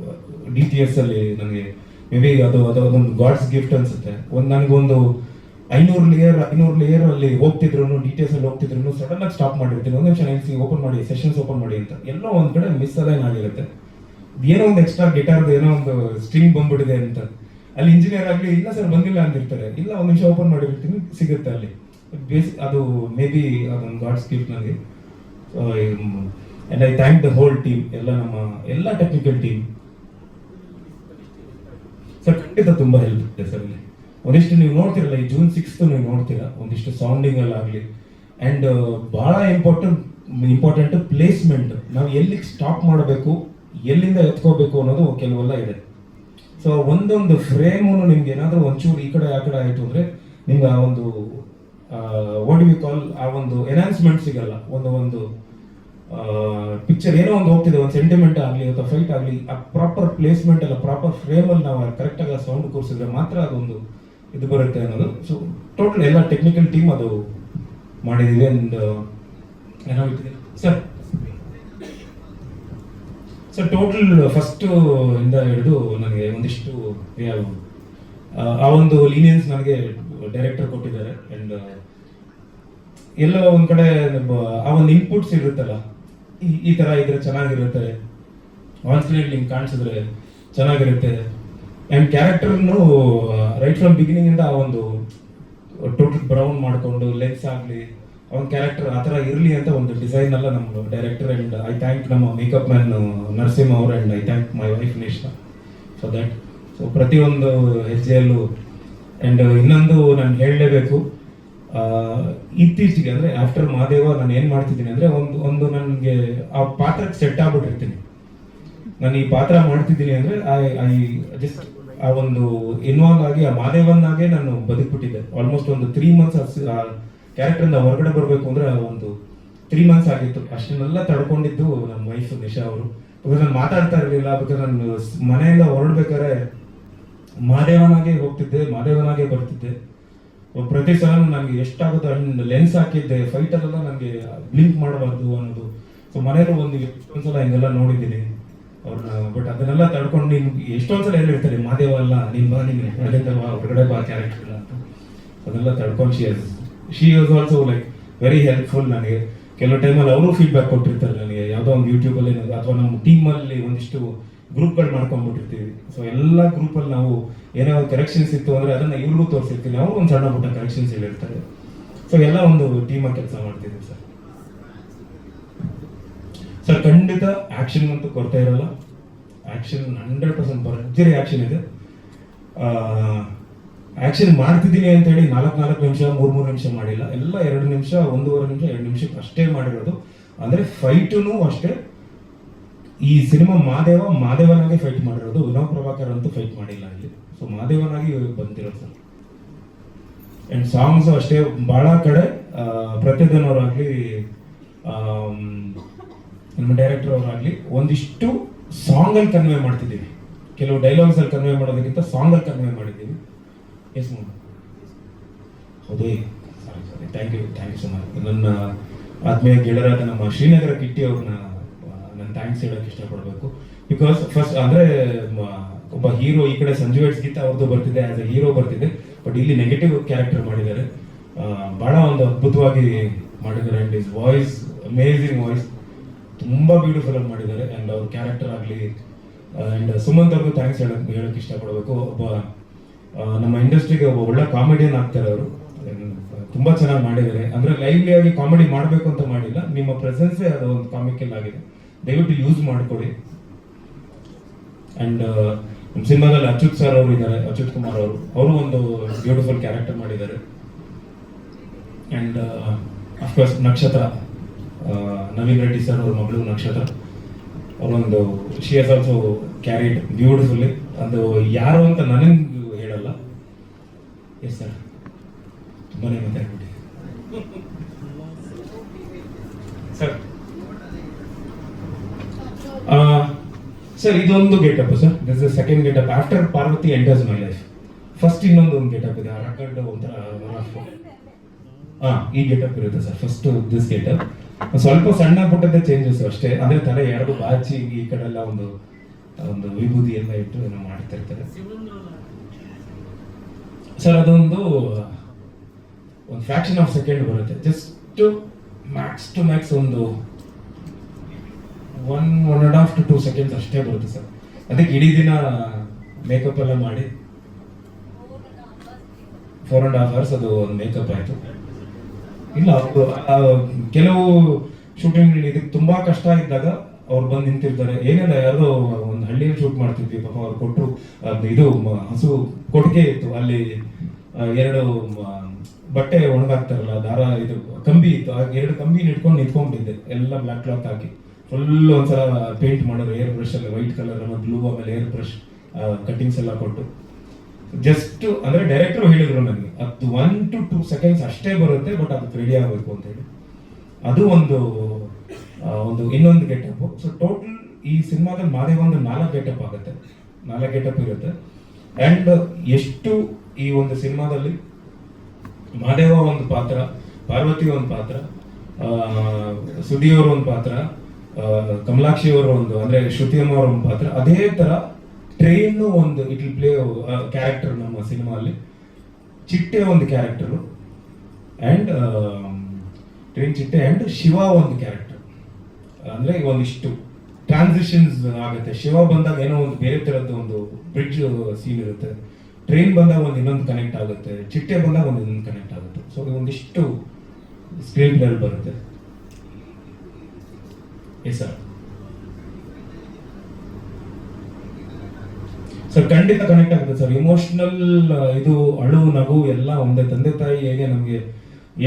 DTS ಅಲ್ಲಿ ನನಗೆ ಮೇ ಬಿ ಅದೊಂದು ಗಾಡ್ಸ್ ಗಿಫ್ಟ್ ಅನ್ಸುತ್ತೆ. ನನಗೊಂದು 500 ಲೇಯರ್ ಅಲ್ಲಿ ಹೋಗ್ತಿದ್ರು, DTS ಅಲ್ಲಿ ಹೋಗ್ತಿದ್ರು, ಸಡನ್ ಆಗಿ ಸ್ಟಾಪ್ ಮಾಡಿರ್ತೀನಿ. ಒಂದು ನಿಮಿಷ ನಿಲ್ಸಿ, ಓಪನ್ ಮಾಡಿ, ಸೆಷನ್ಸ್ ಓಪನ್ ಮಾಡಿ ಅಂತ. ಎಲ್ಲೋ ಒಂದ್ ಕಡೆ ಮಿಸ್ ಆಗಿರುತ್ತೆ. ಏನೋ ಒಂದು ಎಕ್ಸ್ಟ್ರಾ ಗಿಟಾರ್ದು ಏನೋ ಒಂದು ಸ್ಟ್ರಿಂಗ್ ಬಂದ್ಬಿಟ್ಟಿದೆ ಅಂತ. ಅಲ್ಲಿ ಇಂಜಿನಿಯರ್ ಆಗಲಿ ಇಲ್ಲ ಸರ್ ಬಂದಿಲ್ಲ ಅಂದಿರ್ತಾರೆ. ಇಲ್ಲ ಒಂದು ನಿಮಿಷ ಓಪನ್ ಮಾಡಿರ್ತೀನಿ, ಸಿಗುತ್ತೆ ಅಲ್ಲಿ. ಅದು ಮೇ ಬಿ ಅದೊಂದು ಗಾಡ್ಸ್ ಗಿಫ್ಟ್ ನನಗೆ. And I thank the whole team, ಎಲ್ಲ ಟೆಕ್ನಿಕಲ್ ಟೀಮ್ ಸರ್. ಖಂಡಿತ ತುಂಬಾ ಹೆಲ್ಪ್ ಇದೆ ಸರ್. ಇಲ್ಲಿ ಒಂದಿಷ್ಟು ನೀವು ನೋಡ್ತಿರಲ್ಲ, ಈ June 6th ನೀವು ನೋಡ್ತೀರಾ, ಒಂದಿಷ್ಟು ಸೌಂಡಿಂಗ್ ಅಲ್ಲಿ ಆಗಲಿ. ಅಂಡ್ ಬಹಳ ಇಂಪಾರ್ಟೆಂಟ್ ಪ್ಲೇಸ್ಮೆಂಟ್. ನಾವು ಎಲ್ಲಿಗೆ ಸ್ಟಾಪ್ ಮಾಡಬೇಕು, ಎಲ್ಲಿಂದ ಎತ್ಕೋಬೇಕು ಅನ್ನೋದು ಕೆಲವೆಲ್ಲ ಇದೆ. ಸೊ ಒಂದೊಂದು ಫ್ರೇಮು ನಿಮ್ಗೆ ಏನಾದರೂ ಒಂಚೂರು ಈ ಕಡೆ ಆ ಕಡೆ ಆಯಿತು ಅಂದರೆ ನಿಮ್ಗೆ ಆ ಒಂದು ವಾಟ್ ಡು ವಿ ಕಾಲ್, ಆ ಒಂದು ಎನ್ಹಾನ್ಸ್ಮೆಂಟ್ ಸಿಗಲ್ಲ. ಒಂದು ಪಿಕ್ಚರ್ ಏನೋ ಒಂದು ಹೋಗ್ತಿದೆ, ಒಂದು ಸೆಂಟಿಮೆಂಟ್ ಆಗಲಿ ಅಥವಾ ಫೈಟ್ ಆಗಲಿ, ಆ ಪ್ರಾಪರ್ ಪ್ಲೇಸ್ಮೆಂಟ್ ಅಲ್ಲ, ಪ್ರಾಪರ್ ಫ್ರೇಮಲ್ಲಿ ನಾವು ಕರೆಕ್ಟಾಗಿ ಸೌಂಡ್ ಕೂರಿಸಿದ್ರೆ ಮಾತ್ರ ಅದೊಂದು ಇದು ಬರುತ್ತೆ ಅನ್ನೋದು. ಸೊ ಟೋಟಲ್ ಎಲ್ಲ ಟೆಕ್ನಿಕಲ್ ಟೀಮ್ ಅದು ಮಾಡಿದ್ದೀವಿ. ಅಂಡ್ ಏನೋ ಸರ್ ಟೋಟಲ್ ಫಸ್ಟ್ ಇಂದ ಹಿಡಿದು ನನಗೆ ಒಂದಿಷ್ಟು ಆ ಒಂದು ಲೀನಿಯನ್ಸ್ ನನಗೆ ಡೈರೆಕ್ಟರ್ ಕೊಟ್ಟಿದ್ದಾರೆ. ಅಂಡ್ ಎಲ್ಲ ಒಂದ್ ಕಡೆ ಆ ಒಂದು ಇನ್ಪುಟ್ಸ್ ಇರುತ್ತಲ್ಲ, ಈ ತರ ಇದ್ರೆ ಚೆನ್ನಾಗಿರುತ್ತೆ, ಆನ್ ಸ್ಕ್ರೀನ್ ಹಿಂಗ್ ಕಾಣಿಸಿದ್ರೆ ಚೆನ್ನಾಗಿರುತ್ತೆ. ಅಂಡ್ ಕ್ಯಾರೆಕ್ಟರ್ನು ರೈಟ್ ಫ್ರಮ್ ಬಿಗಿನಿಂಗ್ ಇಂದ ಆ ಒಂದು ಟೋಟಲ್ ಬ್ರೌನ್ ಮಾಡ್ಕೊಂಡು ಲೆನ್ಸ್ ಆಗಲಿ ಅವನ ಕ್ಯಾರೆಕ್ಟರ್ ಆ ಥರ ಇರಲಿ ಅಂತ ಒಂದು ಡಿಸೈನ್ ಎಲ್ಲ ನಮ್ಮ ಡೈರೆಕ್ಟರ್. ಅಂಡ್ ಐ ಥ್ಯಾಂಕ್ ನಮ್ಮ ಮೇಕಪ್ ಮ್ಯಾನ್ ನರಸಿಂಹ ಅವರು. And I thank my wife Nishtha for that. So ಪ್ರತಿಯೊಂದು ಹೆಜ್ಜೆಯಲ್ಲೂ. ಅಂಡ್ ಇನ್ನೊಂದು ನಾನು ಹೇಳಲೇಬೇಕು, ಇತ್ತೀಚೆಗೆ ಅಂದರೆ ಆಫ್ಟರ್ ಮಹಾದೇವ ನಾನು ಏನು ಮಾಡ್ತಿದ್ದೀನಿ ಅಂದರೆ ಒಂದು ನನಗೆ ಆ ಪಾತ್ರಕ್ಕೆ ಸೆಟ್ ಆಗ್ಬಿಟ್ಟಿರ್ತೀನಿ. ನಾನು ಈ ಪಾತ್ರ ಮಾಡ್ತಿದ್ದೀನಿ ಅಂದರೆ ಐ ಜಸ್ಟ್ ಆ ಒಂದು ಇನ್ವಾಲ್ವ್ ಆಗಿ ಆ ಮಹಾದೇವನ್ನಾಗೆ ನಾನು ಬದುಕ್ಬಿಟ್ಟಿದ್ದೆ. ಆಲ್ಮೋಸ್ಟ್ ಒಂದು 3 months ಕ್ಯಾರೆಕ್ಟರಿಂದ ಹೊರಗಡೆ ಬರಬೇಕು ಅಂದರೆ ಒಂದು 3 months ಆಗಿತ್ತು. ಅಷ್ಟನ್ನೆಲ್ಲ ತಡ್ಕೊಂಡಿದ್ದು ನಮ್ಮ ವೈಫ್ ನಿಶಾ ಅವರು. ಬಿಕಾಸ್ ನಾನು ಮಾತಾಡ್ತಾ ಇರಲಿಲ್ಲ. ಬಿಕಾಸ್ ನಾನು ಮನೆಯಿಂದ ಹೊರಡ್ಬೇಕಾದ್ರೆ ಮಹಾದೇವನಾಗೆ ಹೋಗ್ತಿದ್ದೆ, ಮಹಾದೇವನಾಗೆ ಬರ್ತಿದ್ದೆ. ಪ್ರತಿ ಸಲ ನನಗೆ ಎಷ್ಟಾಗುತ್ತೋ ಲೆನ್ಸ್ ಹಾಕಿದ್ದೆ. ಫೈಟಲ್ಲೆಲ್ಲ ನನಗೆ ಬ್ಲಿಂಕ್ ಮಾಡಬಾರ್ದು ಅನ್ನೋದು. ಸೊ ಮನೆಯಲ್ಲೂ ಎಷ್ಟೊಂದ್ಸಲ ಹಿಂಗೆಲ್ಲ ನೋಡಿದ್ದೀನಿ ಅವ್ರನ್ನ. ಬಟ್ ಅದನ್ನೆಲ್ಲ ತಡ್ಕೊಂಡು ನಿಮ್ಗೆ ಎಷ್ಟೊಂದ್ಸಲ ಹೇಳಿರ್ತಾರೆ, ಮಹಾದೇವ ಅಲ್ಲ ನೀನ್ ಬಾ, ನಿಮ್ಗೆ ಹೊರಗಡೆ ಬಾ ಕ್ಯಾರೆಕ್ಟರ್ ಅಂತ. ಅದನ್ನೆಲ್ಲ ತಡ್ಕೊಂಡು she was also like very helpful ನನಗೆ. ಕೆಲವು ಟೈಮಲ್ಲಿ ಅವರು ಫೀಡ್ಬ್ಯಾಕ್ ಕೊಟ್ಟಿರ್ತಾರೆ ನನಗೆ, ಯಾವುದೋ ಒಂದು ಯೂಟ್ಯೂಬಲ್ಲಿ ಅಥವಾ ನಮ್ಮ ಟೀಮಲ್ಲಿ ಒಂದಿಷ್ಟು ಗ್ರೂಪ್ಗಳು ಮಾಡ್ಕೊಂಡ್ಬಿಟ್ಟಿರ್ತೀವಿ. ಸೊ ಎಲ್ಲ ಗ್ರೂಪಲ್ಲಿ ನಾವು ಏನೋ ಒಂದು ಕರೆಕ್ಷನ್ಸ್ ಇತ್ತು ಅಂದರೆ ಅದನ್ನು ಇವ್ರಿಗೂ ತೋರಿಸಿರ್ತೀನಿ, ಅವರು ಒಂದು ಸಣ್ಣ ಪುಟ್ಟ ಕರೆಕ್ಷನ್ಸ್ ಹೇಳಿರ್ತಾರೆ. ಸೊ ಎಲ್ಲ ಒಂದು ಟೀಮಾಗಿ ಕೆಲಸ ಮಾಡ್ತಿದ್ದೀವಿ ಸರ್. ಖಂಡಿತ ಆ್ಯಕ್ಷನ್ ಅಂತೂ ಕೊರತೆ ಇರಲ್ಲ. ಆ್ಯಕ್ಷನ್ 100% ಭರ್ಜರಿ ಆ್ಯಕ್ಷನ್ ಇದೆ. ಆ್ಯಕ್ಷನ್ ಮಾಡ್ತಿದ್ದೀನಿ ಅಂತೇಳಿ 4 ನಿಮಿಷ 3 ನಿಮಿಷ ಮಾಡಿಲ್ಲ. ಎಲ್ಲ 2 ನಿಮಿಷ 1.5 ನಿಮಿಷ 2 ನಿಮಿಷಕ್ಕೆ ಅಷ್ಟೇ ಮಾಡಿರೋದು. ಅಂದರೆ ಫೈಟೂ ಅಷ್ಟೇ. ಈ ಸಿನಿಮಾ ಮಾದೇವನಾಗೆ ಫೈಟ್ ಮಾಡಿರೋದು, ವಿನೋದ್ ಪ್ರಭಾಕರ್ ಅಂತೂ ಫೈಟ್ ಮಾಡಿಲ್ಲ ಇಲ್ಲಿ. ಸೊ ಮಾದೇವನಾಗಿ ಬಂದಿರೋದು ಸರ್. ಆ್ಯಂಡ್ ಸಾಂಗ್ಸು ಅಷ್ಟೇ. ಭಾಳ ಕಡೆ ಪ್ರತಿಧನ್ ಅವರಾಗಲಿ, ನಮ್ಮ ಡೈರೆಕ್ಟರ್ ಅವರಾಗಲಿ ಒಂದಿಷ್ಟು ಸಾಂಗಲ್ಲಿ ಕನ್ವೆ ಮಾಡ್ತಿದ್ದೀವಿ. ಕೆಲವು ಡೈಲಾಗ್ಸಲ್ಲಿ ಕನ್ವೆ ಮಾಡೋದಕ್ಕಿಂತ ಸಾಂಗಲ್ಲಿ ಕನ್ವೆ ಮಾಡಿದ್ದೀವಿ. Yes ma'am. ಹೌದು, sorry thank you so much. ನನ್ನ ಆತ್ಮೀಯ ಗೆಳೆಯರಾದ ನಮ್ಮ ಶ್ರೀನಗರ ಕಿಟ್ಟಿ ಅವ್ರನ್ನ ನಾನು ಥ್ಯಾಂಕ್ಸ್ ಹೇಳೋಕ್ಕೆ ಇಷ್ಟಪಡಬೇಕು. ಬಿಕಾಸ್ ಫಸ್ಟ್ ಅಂದರೆ ಒಬ್ಬ ಹೀರೋ ಈ ಕಡೆ ಸಂಜು ವೆಟ್ಸ್ ಗೀತಾ ಅವ್ರದ್ದು ಬರ್ತಿದೆ, ಆಸ್ ಎ ಹೀರೋ ಬರ್ತಿದೆ. ಬಟ್ ಇಲ್ಲಿ ನೆಗೆಟಿವ್ ಕ್ಯಾರೆಕ್ಟರ್ ಮಾಡಿದ್ದಾರೆ. ಭಾಳ ಒಂದು ಅದ್ಭುತವಾಗಿ ಮಾಡಿದ್ದಾರೆ. And is voice amazing voice, ತುಂಬ ಬ್ಯೂಟಿಫುಲ್ ಆಗಿ ಮಾಡಿದ್ದಾರೆ. ಆ್ಯಂಡ್ ಅವ್ರ ಕ್ಯಾರೆಕ್ಟರ್ ಆಗಲಿ, ಆ್ಯಂಡ್ ಸುಮಂತ್ ಅವ್ರಿಗೂ ಥ್ಯಾಂಕ್ಸ್ ಹೇಳೋಕ್ಕೆ ಇಷ್ಟಪಡಬೇಕು. ಒಬ್ಬ ನಮ್ಮ ಇಂಡಸ್ಟ್ರಿಗೆ ಒಬ್ಬ ಒಳ್ಳೆ ಕಾಮಿಡಿಯನ್ ಆಗ್ತಾರೆ ಅವರು. ತುಂಬ ಚೆನ್ನಾಗಿ ಮಾಡಿದ್ದಾರೆ. ಅಂದರೆ ಲೈವ್ಲಿ ಆಗಿ ಕಾಮಿಡಿ ಮಾಡಬೇಕು ಅಂತ ಮಾಡಿಲ್ಲ, ನಿಮ್ಮ ಪ್ರೆಸೆನ್ಸೇ ಅದು ಒಂದು ಕಾಮಿಕಲ್ ಆಗಿದೆ, ದಯವಿಟ್ಟು ಯೂಸ್ ಮಾಡಿಕೊಡಿ. ಆ್ಯಂಡ್ ನಮ್ಮ ಸಿನಿಮಾದಲ್ಲಿ ಅಚ್ಯುತ್ ಸರ್ ಅವರು ಇದ್ದಾರೆ, ಅಚ್ಯುತ್ ಕುಮಾರ್ ಅವರು ಒಂದು ಬ್ಯೂಟಿಫುಲ್ ಕ್ಯಾರೆಕ್ಟರ್ ಮಾಡಿದ್ದಾರೆ. ಆ್ಯಂಡ್ ಅಫ್ಕೋರ್ಸ್ ನಕ್ಷತ್ರ, ನವೀನ್ ರೆಡ್ಡಿ ಸರ್ ಅವ್ರ ಮಗಳು ನಕ್ಷತ್ರ, ಅವರೊಂದು she has also carried beautifully. ಅದು ಯಾರು ಅಂತ ನನಗೆ ಹೇಳಲ್ಲ. ಎಸ್ ಸರ್, ತುಂಬಾನೇ ಮಾತಾಡ್ಬಿಟ್ಟು ಸರ್. ಸರ್ ಇದೊಂದು getup sir, this is second getup after Parvati enters my life. First ಇನ್ನೊಂದು ಗೆಟಪ್ ಇದೆ, ಅರಕಡ್ ಒಂಥರ ಈ ಗೆಟಪ್ ಇರುತ್ತೆ ಸರ್. ಫಸ್ಟ್ ದಿಸ್ ಗೆಟಪ್ ಸ್ವಲ್ಪ ಸಣ್ಣ ಪುಟ್ಟದ್ದೇ ಚೇಂಜಸ್ ಅಷ್ಟೇ. ಅಂದ್ರೆ ತಲೆ ಎರಡು ಬಾಚಿ ಈ ಕಡೆ ಎಲ್ಲ ಒಂದು ಒಂದು ವಿಭೂತಿ ಎಲ್ಲ ಇಟ್ಟು ಏನೋ ಮಾಡ್ತಾ ಇರ್ತಾರೆ ಸರ್. ಅದೊಂದು ಫ್ರಾಕ್ಷನ್ ಆಫ್ ಸೆಕೆಂಡ್ ಬರುತ್ತೆ, ಜಸ್ಟ್ ಮ್ಯಾಕ್ಸ್ ಟು ಮ್ಯಾಕ್ಸ್ ಒಂದು 1.5 to 2 seconds ಅಷ್ಟೇ ಬರುತ್ತೆ ಸರ್. ಅದಕ್ಕೆ ಇಡೀ ದಿನ ಮೇಕಪ್ ಎಲ್ಲ ಮಾಡಿ 4.5 hours ಅದು ಒಂದು ಮೇಕಪ್ ಆಯಿತು. ಇಲ್ಲ ಕೆಲವು ಶೂಟಿಂಗ್ ಇದಕ್ಕೆ ತುಂಬಾ ಕಷ್ಟ ಇದ್ದಾಗ ಅವ್ರು ಬಂದು ನಿಂತಿರ್ತಾರೆ. ಏನಿಲ್ಲ, ಯಾರೋ ಒಂದು ಹಳ್ಳಿಯಲ್ಲಿ ಶೂಟ್ ಮಾಡ್ತಿದ್ವಿ, ಪಾಪ ಅವ್ರು ಕೊಟ್ಟರು ಇದು ಹಸು ಕೊಟ್ಟಿಗೆ ಇತ್ತು, ಅಲ್ಲಿ 2 ಬಟ್ಟೆ ಒಣಗಾಕ್ತಾರಲ್ಲ, ದಾರ ಇದು ಕಂಬಿ ಇತ್ತು, 2 ಕಂಬಿ ಇಟ್ಕೊಂಡು ನಿಂತ್ಕೊಂಡಿದ್ದೆ, ಎಲ್ಲ ಬ್ಲಾಕ್ ಕ್ಲಾತ್ ಹಾಕಿ ಫುಲ್ ಒಂದ್ಸಲ ಪೇಂಟ್ ಮಾಡೋರು, ಏರ್ ಬ್ರಷ್ ಅಲ್ಲಿ ವೈಟ್ ಕಲರ್ ಬ್ಲೂ, ಆಮೇಲೆ ಏರ್ ಬ್ರಷ್ ಕಟ್ಟಿಂಗ್ಸ್ ಎಲ್ಲ ಕೊಟ್ಟು ಜಸ್ಟ್ ಅಂದ್ರೆ ಡೈರೆಕ್ಟರ್ ಹೇಳಿದ್ರು ನನಗೆ ಅದು 1 to 2 seconds ಅಷ್ಟೇ ಬರುತ್ತೆ, ಬಟ್ ಅದಕ್ಕೆ ರೆಡಿ ಆಗಬೇಕು ಅಂತ ಹೇಳಿ. ಅದು ಒಂದು ಇನ್ನೊಂದು ಗೆಟಪ್. ಸೊ ಟೋಟಲ್ ಈ ಸಿನಿಮಾದಲ್ಲಿ ಮಾದೇವ ಒಂದು 4 ಗೆಟಪ್ ಆಗುತ್ತೆ, 4 ಗೆಟಪ್ ಇರುತ್ತೆ. ಅಂಡ್ ಎಷ್ಟು ಈ ಒಂದು ಸಿನಿಮಾದಲ್ಲಿ ಮಾದೇವ ಒಂದು ಪಾತ್ರ, ಪಾರ್ವತಿ ಒಂದು ಪಾತ್ರ, ಸುದಿಯವರು ಒಂದು ಪಾತ್ರ, ಕಮಲಾಕ್ಷಿ ಅವರು ಒಂದು ಅಂದ್ರೆ ಶ್ರುತಿಯಮ್ಮ ಅವರ ಒಂದು ಪಾತ್ರ, ಅದೇ ತರ ಟ್ರೈನ್ ಒಂದು ಇಟ್ ವಿಲ್ ಪ್ಲೇ ಕ್ಯಾರೆಕ್ಟರ್ ನಮ್ಮ ಸಿನಿಮಾಲ್ಲಿ. ಚಿಟ್ಟೆ ಒಂದು ಕ್ಯಾರೆಕ್ಟರು, ಅಂಡ್ ಟ್ರೈನ್ ಚಿಟ್ಟೆ ಅಂಡ್ ಶಿವ ಒಂದು ಕ್ಯಾರೆಕ್ಟರ್. ಅಂದ್ರೆ ಒಂದಿಷ್ಟು ಟ್ರಾನ್ಸಿಷನ್ಸ್ ಆಗುತ್ತೆ. ಶಿವ ಬಂದಾಗ ಏನೋ ಒಂದು ಬೇರೆ ತರದ್ದು ಒಂದು ಬ್ರಿಡ್ಜ್ ಸೀನ್ ಇರುತ್ತೆ, ಟ್ರೈನ್ ಬಂದಾಗ ಒಂದು ಇನ್ನೊಂದು ಕನೆಕ್ಟ್ ಆಗುತ್ತೆ, ಚಿಟ್ಟೆ ಬಂದಾಗ ಒಂದು ಇನ್ನೊಂದು ಕನೆಕ್ಟ್ ಆಗುತ್ತೆ. ಸೊ ಒಂದಿಷ್ಟು ಸ್ಕ್ರೀನ್ ಪ್ಲೇ ಬರುತ್ತೆ. Yes sir. ಸರ್ ಖಂಡಿತ ಕನೆಕ್ಟ್ ಆಗುತ್ತೆ ಸರ್. ಇಮೋಷನಲ್ ಇದು ಅಳು ನಗು ಎಲ್ಲ ಒಂದೇ. ತಂದೆ ತಾಯಿ ಹೇಗೆ ನಮಗೆ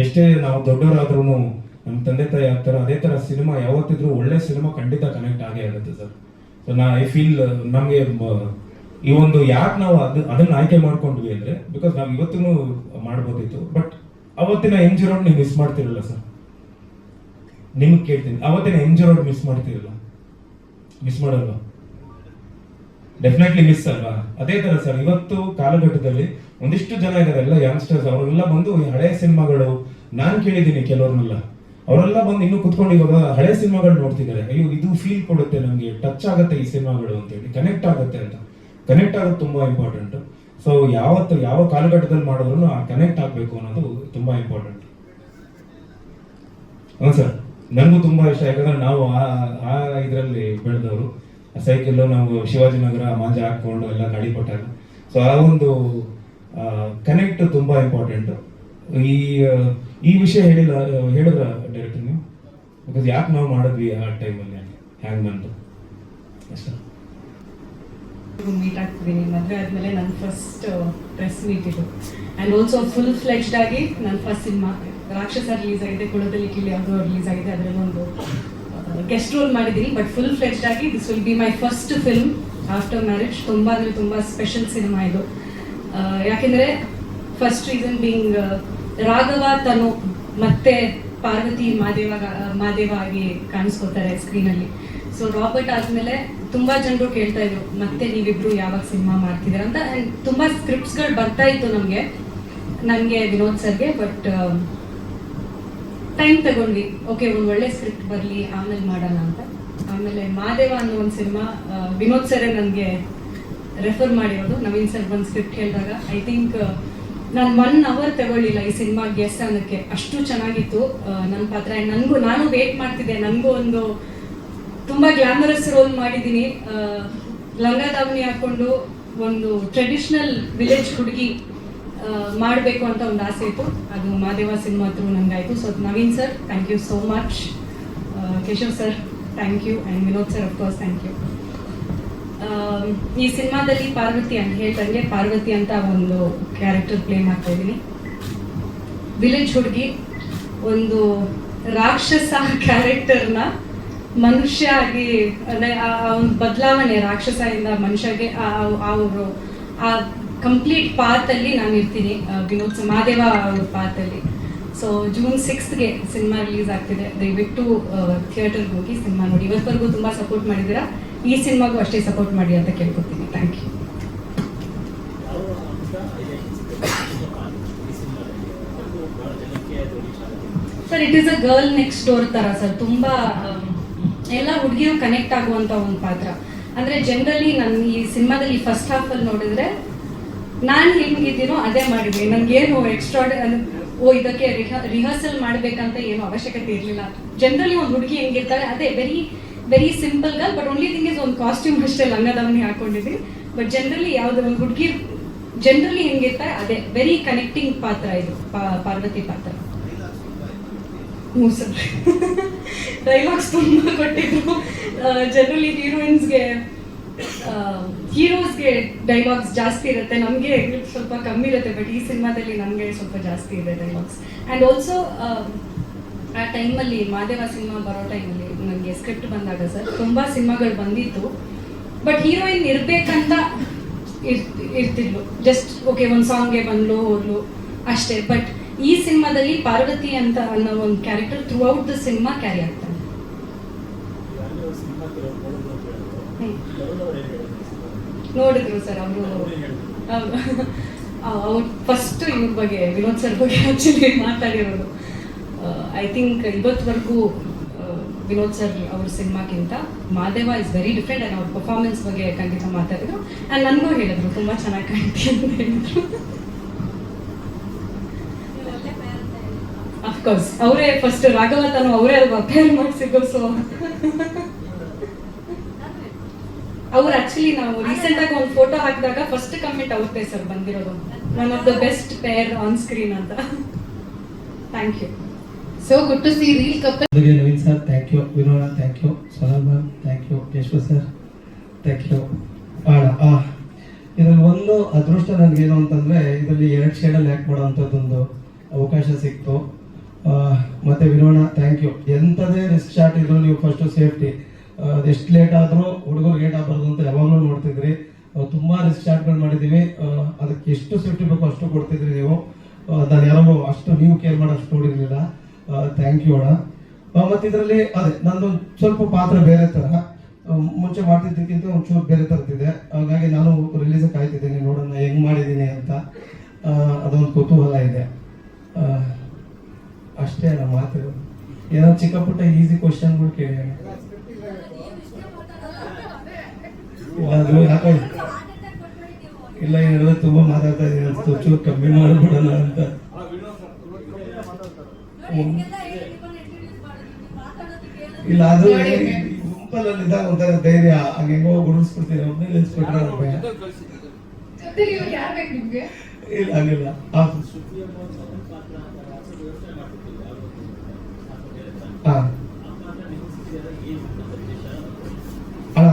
ಎಷ್ಟೇ ನಾವು ದೊಡ್ಡವರಾದ್ರೂ ನಮ್ಮ ತಂದೆ ತಾಯಿ ಆಗ್ತಾರೆ, ಅದೇ ತರ ಸಿನಿಮಾ ಯಾವತ್ತಿದ್ರು ಒಳ್ಳೆ ಸಿನಿಮಾ ಖಂಡಿತ ಕನೆಕ್ಟ್ ಆಗೇ ಆಗುತ್ತೆ ಸರ್. ಸೊ ಐ ಫೀಲ್ ನಮಗೆ ಈ ಒಂದು ಯಾಕೆ ನಾವು ಅದನ್ನ ಆಯ್ಕೆ ಮಾಡ್ಕೊಂಡ್ವಿ ಅಂದ್ರೆ, ಬಿಕಾಸ್ ನಾವು ಇವತ್ತಿನೂ ಮಾಡ್ಬೋದಿತ್ತು, ಬಟ್ ಅವತ್ತಿನ MG ರೋಡ್ ನೀವು ಮಿಸ್ ಮಾಡ್ತಿರಲ್ಲ ಸರ್. ನಿಮ್ಗೆ ಕೇಳ್ತೀನಿ, ಅವತ್ತಿನ MG ರೋಡ್ ಮಿಸ್ ಮಾಡ್ತಿರಲ್ಲ? ಮಿಸ್ ಮಾಡಲ್ವಾ? ಡೆಫಿನೆಟ್ಲಿ ಮಿಸ್ ಅಲ್ವಾ? ಅದೇ ತರ ಸರ್, ಇವತ್ತು ಕಾಲಘಟ್ಟದಲ್ಲಿ ಒಂದಿಷ್ಟು ಜನ ಇದ್ದಾರೆ, ಎಲ್ಲ ಯಂಗ್ಸ್ಟರ್ಸ್, ಅವರೆಲ್ಲ ಬಂದು ಹಳೆ ಸಿನಿಮಾಗಳು, ನಾನ್ ಕೇಳಿದ್ದೀನಿ ಕೆಲವ್ರನ್ನೆಲ್ಲ, ಅವರೆಲ್ಲ ಬಂದು ಇನ್ನೂ ಕುತ್ಕೊಂಡು ಇವಾಗ ಹಳೆ ಸಿನಿಮಾಗಳು ನೋಡ್ತಿದ್ದಾರೆ. ಅಯ್ಯೋ ಇದು ಫೀಲ್ ಕೊಡುತ್ತೆ ನಮ್ಗೆ, ಟಚ್ ಆಗುತ್ತೆ ಈ ಸಿನಿಮಾಗಳು ಅಂತೇಳಿ, ಕನೆಕ್ಟ್ ಆಗುತ್ತೆ ಅಂತ. ಕನೆಕ್ಟ್ ಆಗೋದು ತುಂಬಾ ಇಂಪಾರ್ಟೆಂಟ್. ಸೊ ಯಾವ ಕಾಲಘಟ್ಟದಲ್ಲಿ ಮಾಡಿದ್ರು ಆ ಕನೆಕ್ಟ್ ಆಗ್ಬೇಕು ಅನ್ನೋದು ತುಂಬಾ ಇಂಪಾರ್ಟೆಂಟ್. ಹ್ಞೂ ಸರ್, ನನಗೂ ತುಂಬಾ ಇಷ್ಟ. ಯಾಕಂದ್ರೆ ನಾವು ಆ ಇದರಲ್ಲಿ ಬೆಳೆದವರು, ಸೈಕಲ್ ನಾವು ಶಿವಾಜಿನಗರ ಮಾಂಜ ಹಾಕೊಂಡು ಎಲ್ಲ ಗಾಡಿ ಕೊಟ್ಟಾಗ. ಸೊ ಆ ಒಂದು ಕನೆಕ್ಟ್ ತುಂಬಾ ಇಂಪಾರ್ಟೆಂಟ್. ಈ ವಿಷಯ ಹೇಳಿದ್ರ ಡೈರೆಕ್ಟರ್ ನೀವು? ಬಿಕಾಸ್ ಯಾಕೆ ನಾವು ಮಾಡಿದ್ವಿ ಆ ಟೈಮಲ್ಲಿ, ಹ್ಯಾಂಗ್ ಬಂತು ಸರ್. ಮೀಟ್ ಆಗ್ತಿದ್ದೀನಿ, ಮದುವೆ ಆದಮೇಲೆ ನನ್ನ ಫಸ್ಟ್ ಪ್ರೆಸ್ ಮೀಟ್ ಇದು. ಆ್ಯಂಡ್ ಆಲ್ಸೋ ಫುಲ್ ಫ್ಲೆಜ್ಡ್ ಆಗಿ ನನ್ನ ಫಸ್ಟ್ ಸಿನಿಮಾ ರಾಕ್ಷಸ ರಿಲೀಸ್ ಆಗಿದೆ, ಕುಳದಲ್ಲಿ ಕಿಳಿ ಯಾವುದೋ ರಿಲೀಸ್ ಆಗಿದೆ, ಅದರಲ್ಲಿ ಒಂದು ಗೆಸ್ಟ್ ರೋಲ್ ಮಾಡಿದ್ದೀನಿ. ಬಟ್ ಫುಲ್ ಫ್ಲೆಜ್ಡ್ ಆಗಿ this will be my first film after marriage. ತುಂಬ ಅಂದರೆ ತುಂಬ ಸ್ಪೆಷಲ್ ಸಿನಿಮಾ ಇದು. ಯಾಕೆಂದರೆ ಫಸ್ಟ್ ರೀಸನ್ ಬೀಯಿಂಗ್ ರಾಘವ ತನು ಮತ್ತೆ ಪಾರ್ವತಿ ಮಾದೇವ ಆಗಿ ಕಾಣಿಸ್ಕೋತಾರೆ ಸ್ಕ್ರೀನಲ್ಲಿ. ಸೊ ರಾಬರ್ಟ್ ಆದಮೇಲೆ ತುಂಬ ಜನರು ಕೇಳ್ತಾ ಇದ್ರು, ಮತ್ತೆ ನೀವಿಬ್ರು ಯಾವಾಗ ಸಿನಿಮಾ ಮಾಡ್ತಿದ್ದೀರ ಅಂತ. ಆ್ಯಂಡ್ ತುಂಬ ಸ್ಕ್ರಿಪ್ಟ್ಸ್ಗಳು ಬರ್ತಾ ಇತ್ತು ನನಗೆ ವಿನೋದ್ ಸರ್ಗೆ. ಬಟ್ ಟೈಮ್ ತಗೊಂಡ್ವಿ, ಓಕೆ ಒಂದು ಒಳ್ಳೆ ಸ್ಕ್ರಿಪ್ಟ್ ಬರಲಿ ಆಮೇಲೆ ಮಾಡೋಣ ಅಂತ. ಆಮೇಲೆ ಮಾದೇವ ಅನ್ನೋ ಒಂದು ಸಿನಿಮಾ ವಿನೋದ್ ಸರೇ ನನಗೆ ರೆಫರ್ ಮಾಡಿರೋದು. ನವೀನ್ ಸರ್ ಬಂದು ಸ್ಕ್ರಿಪ್ಟ್ ಹೇಳಿದಾಗ ಐ ಥಿಂಕ್ ನಾನು 1 hour ತಗೊಳ್ಳಿಲ್ಲ ಈ ಸಿನಿಮಾಗೆ ಗೆಸ್ಟ್ ಅನ್ನೋಕ್ಕೆ, ಅಷ್ಟು ಚೆನ್ನಾಗಿತ್ತು ನನ್ನ ಪಾತ್ರ. ನಾನು ವೇಟ್ ಮಾಡ್ತಿದ್ದೆ, ನನಗೂ ಒಂದು ತುಂಬ ಗ್ಲಾಮರಸ್ ರೋಲ್ ಮಾಡಿದ್ದೀನಿ. ಲಂಗ ದಾವಣಿ ಹಾಕೊಂಡು ಒಂದು ಟ್ರೆಡಿಷ್ನಲ್ ವಿಲೇಜ್ ಹುಡುಗಿ ಮಾಡಬೇಕು ಅಂತ ಒಂದು ಆಸೆ ಇತ್ತು. ಅದು ಮಾದೇವ ಸಿನಿಮಾ ಥ್ರೂ ನನಗಾಯಿತು. So Naveen sir, thank you so much. Keshav sir, thank you. And Vinod sir, of course thank you. ಈ ಸಿನಿಮಾದಲ್ಲಿ ಪಾರ್ವತಿ ಅಂತ ಹೇಳ್ದಂಗೆ ಪಾರ್ವತಿ ಅಂತ ಒಂದು ಕ್ಯಾರೆಕ್ಟರ್ ಪ್ಲೇ ಮಾಡ್ತಾ ಇದ್ದೀನಿ. ವಿಲೇಜ್ ಹುಡುಗಿ ಒಂದು ರಾಕ್ಷಸ ಕ್ಯಾರೆಕ್ಟರ್ನ ಮನುಷ್ಯ ಆಗಿ, ಅಂದರೆ ಆ ಒಂದು ಬದಲಾವಣೆ ರಾಕ್ಷಸದಿಂದ ಮನುಷ್ಯಗೆ ಅವರು ಆ ಕಂಪ್ಲೀಟ್ ಪಾತಲ್ಲಿ ನಾನು ಇರ್ತೀನಿ. ವಿನೋದ್ ಮಾದೇವ ಅವ್ರ ಪಾತಲ್ಲಿ. So June 6th cinema release ಆಗ್ತಿದೆ. ದಯವಿಟ್ಟು ಥಿಯೇಟರ್ಗೆ ಹೋಗಿ ಸಿನಿಮಾ ನೋಡಿ. ಇವತ್ತವರೆಗೂ ತುಂಬ ಸಪೋರ್ಟ್ ಮಾಡಿದ್ದೀರಾ, ಈ ಸಿನಿಮಾಗೂ ಅಷ್ಟೇ ಸಪೋರ್ಟ್ ಮಾಡಿ ಅಂತ ಕೇಳ್ಕೊತೀನಿ. Thank you. Sir, it is a girl next door ಥರ ಸರ್. ತುಂಬ ಎಲ್ಲ ಹುಡುಗಿಯರು ಕನೆಕ್ಟ್ ಆಗುವಂಥ ಒಂದು ಪಾತ್ರ. ಅಂದರೆ ಜನರಲಿ ನಾನು ಈ ಸಿನಿಮಾದಲ್ಲಿ ಫಸ್ಟ್ ಹಾಫಲ್ಲಿ ನೋಡಿದ್ರೆ ನಾನು ಹೆಂಗಿದ್ದೀನೋ ಅದೇ ಮಾಡಿದ್ವಿ. ನನಗೇನು ಎಕ್ಸ್ಟ್ರಾ ಇದಕ್ಕೆ ರಿಹರ್ಸಲ್ ಮಾಡಬೇಕಂತ ಏನು ಅವಶ್ಯಕತೆ ಇರಲಿಲ್ಲ. ಜನರಲಿ ಒಂದು ಹುಡುಗಿ ಹೆಂಗಿರ್ತಾರೆ ಅದೇ very simple girl. But only thing is ಒಂದು ಕಾಸ್ಟ್ಯೂಮ್ ಅಷ್ಟೇ ಲಂಗದಾವಣಿ ಹಾಕೊಂಡಿದ್ವಿ. ಬಟ್ ಜನರಲಿ ಯಾವುದೋ ಒಂದು ಹುಡುಗಿ ಜನರಲಿ ಹೆಂಗಿರ್ತಾರೆ ಅದೇ ವೆರಿ ಕನೆಕ್ಟಿಂಗ್ ಪಾತ್ರ ಇದು ಪಾರ್ವತಿ ಪಾತ್ರ. ಹ್ಞೂ ಸರ್, ಡೈಲಾಗ್ಸ್ ತುಂಬ ಕೊಟ್ಟಿದ್ರು. ಜನರಲಿ ಹೀರೋಸ್ಗೆ ಡೈಲಾಗ್ಸ್ ಜಾಸ್ತಿ ಇರುತ್ತೆ, ನಮಗೆ ಸ್ವಲ್ಪ ಕಮ್ಮಿ ಇರುತ್ತೆ. ಬಟ್ ಈ ಸಿನಿಮಾದಲ್ಲಿ ನಮಗೆ ಸ್ವಲ್ಪ ಜಾಸ್ತಿ ಇದೆ ಡೈಲಾಗ್ಸ್. ಆ್ಯಂಡ್ ಆಲ್ಸೋ ಆ ಟೈಮಲ್ಲಿ ಮಾದೇವ ಸಿನಿಮಾ ಬರೋ ಟೈಮಲ್ಲಿ ನನಗೆ ಸ್ಕ್ರಿಪ್ಟ್ ಬಂದಾಗ ಸರ್ ತುಂಬ ಸಿನಿಮಾಗಳು ಬಂದಿತ್ತು. ಬಟ್ ಹೀರೋಯಿನ್ ಇರಬೇಕಂತ ಇರ್ತಿದ್ಲು. ಜಸ್ಟ್ ಓಕೆ ಒಂದು ಸಾಂಗ್ಗೆ ಬಂದ್ಲು ಹೋದ್ಲು ಅಷ್ಟೇ. ಬಟ್ ಈ ಸಿನಿಮಾದಲ್ಲಿ ಪಾರ್ವತಿ ಅಂತ ಅನ್ನೋ ಒಂದು character throughout the cinema carry ಆಗ್ತಾನೆ. ನೋಡಿದ್ರು ಸರ್ ಅವ್ರು ಫಸ್ಟ್ ಇವ್ರ ಬಗ್ಗೆ, ವಿನೋದ್ ಸರ್ ಬಗ್ಗೆ ಆಕ್ಚುಲಿ ಮಾತಾಡಿರೋದು. ಐ ಥಿಂಕ್ ಇವತ್ತವರೆಗೂ ವಿನೋದ್ ಸರ್ ಅವ್ರ ಸಿನಿಮಾಕ್ಕಿಂತ Madeva is very different. And ಅವ್ರ ಪರ್ಫಾರ್ಮೆನ್ಸ್ ಬಗ್ಗೆ ಖಂಡಿತ ಮಾತಾಡಿದ್ರು. ಆ್ಯಂಡ್ ನನಗೂ ಹೇಳಿದ್ರು ತುಂಬ ಚೆನ್ನಾಗಿ ಕಾಣ್ತೀವಿ ಅಂತ ಹೇಳಿದ್ರು. ಅಫ್ಕೋರ್ಸ್ ಅವರೇ ಫಸ್ಟ್ ರಾಘವತನು ಅವರೇ ಅಲ್ವಾ ಪೇರ್ ಮಾಡಿಸಿದ್ದು. ಸೊ ಅವ್ರು ಆಕ್ಚುಲಿ ನಾವು ರೀಸೆಂಟ್ ಆಗಿ ಒಂದು ಫೋಟೋ ಹಾಕಿದಾಗ ಫಸ್ಟ್ ಕಮೆಂಟ್ ಅವ್ರದ್ದೇ ಸರ್ ಬಂದಿರೋದು, one of the best pair on screen ಅಂತ. Thank you. So good to see real couple. Naveen sir, thank you. Vinoda, thank you. Sonal ma'am, thank you. Keshava sir, thank you. ಇದರಲ್ಲಿ ಒಂದು ಅದೃಷ್ಟ ನನಗೇನು ಅಂತಂದರೆ, ಇದರಲ್ಲಿ 2 ಶೇಡಲ್ಲಿ ಆ್ಯಕ್ಟ್ ಮಾಡೋವಂಥದ್ದೊಂದು ಅವಕಾಶ ಸಿಕ್ತು. ಮತ್ತು ವಿನೋದ, ಥ್ಯಾಂಕ್ ಯು. ಎಂಥದೇ ರಿಸ್ಕ್ ಶಾಟ್ ಇದ್ರು ನೀವು ಫಸ್ಟು ಸೇಫ್ಟಿ. ಅದೆಷ್ಟು ಲೇಟ್ ಆದರೂ ಹುಡುಗರು ಲೇಟ್ ಆಗಬಾರ್ದು ಅಂತ ಯಾವಾಗಲೂ ನೋಡ್ತಿದ್ರಿ. ತುಂಬ ರಿಸ್ಕ್ ಶಾಟ್ಗಳು ಮಾಡಿದ್ದೀವಿ. ಅದಕ್ಕೆ ಎಷ್ಟು ಸೇಫ್ಟಿ ಬೇಕೋ ಅಷ್ಟು ಕೊಡ್ತಿದ್ರಿ ನೀವು. ನಾನು ಯಾರೋ ಅಷ್ಟು ನೀವು ಕೇರ್ ಮಾಡೋಷ್ಟು ನೋಡಿರಲಿಲ್ಲ. ಥ್ಯಾಂಕ್ ಯು ಅಣ್ಣ. ಮತ್ತು ಇದರಲ್ಲಿ ಅದೇ ನಂದು ಸ್ವಲ್ಪ ಪಾತ್ರ ಬೇರೆ ಥರ, ಮುಂಚೆ ಮಾಡ್ತಿದ್ದಕ್ಕಿಂತ ಒಂಚೂರು ಬೇರೆ ಥರದ್ದಿದೆ. ಹಾಗಾಗಿ ನಾನು ರಿಲೀಸಕ್ಕೆ ಕಾಯ್ತಿದ್ದೀನಿ, ನೋಡೋಣ ಹೆಂಗೆ ಮಾಡಿದ್ದೀನಿ ಅಂತ. ಅದೊಂದು ಕುತೂಹಲ ಇದೆ ಅಷ್ಟೇ. ನಮ್ಮ ಮಾತು ಏನೋ ಚಿಕ್ಕ ಪುಟ್ಟ ಈಸಿ ಕ್ವಶನ್ಗಳು ಕೇಳಿ ಇಲ್ಲ ಹೇಳಿದ್ರೆ ತುಂಬ ಮಾತಾಡ್ತಾ ಇದ್ದೀನಿ ಅನ್ಸ್ತು, ಚೂರು ಕಮ್ಮಿ ಮಾಡಿಬಿಡೋಣ ಅಂತ. ಇಲ್ಲ ಅದು ಗುಂಪಲ್ಲಿ ಇದ್ದಾಗ ಒಂಥರ ಧೈರ್ಯ, ಹಂಗೆಂಗೋ ಗುಡಿಸ್ಬಿಡ್ತೀನಿ. ಒಬ್ಬನೇ ನಿಲ್ಸ್ಬಿಟ್ರೆ ಇಲ್ಲ ಆಗಿಲ್ಲ.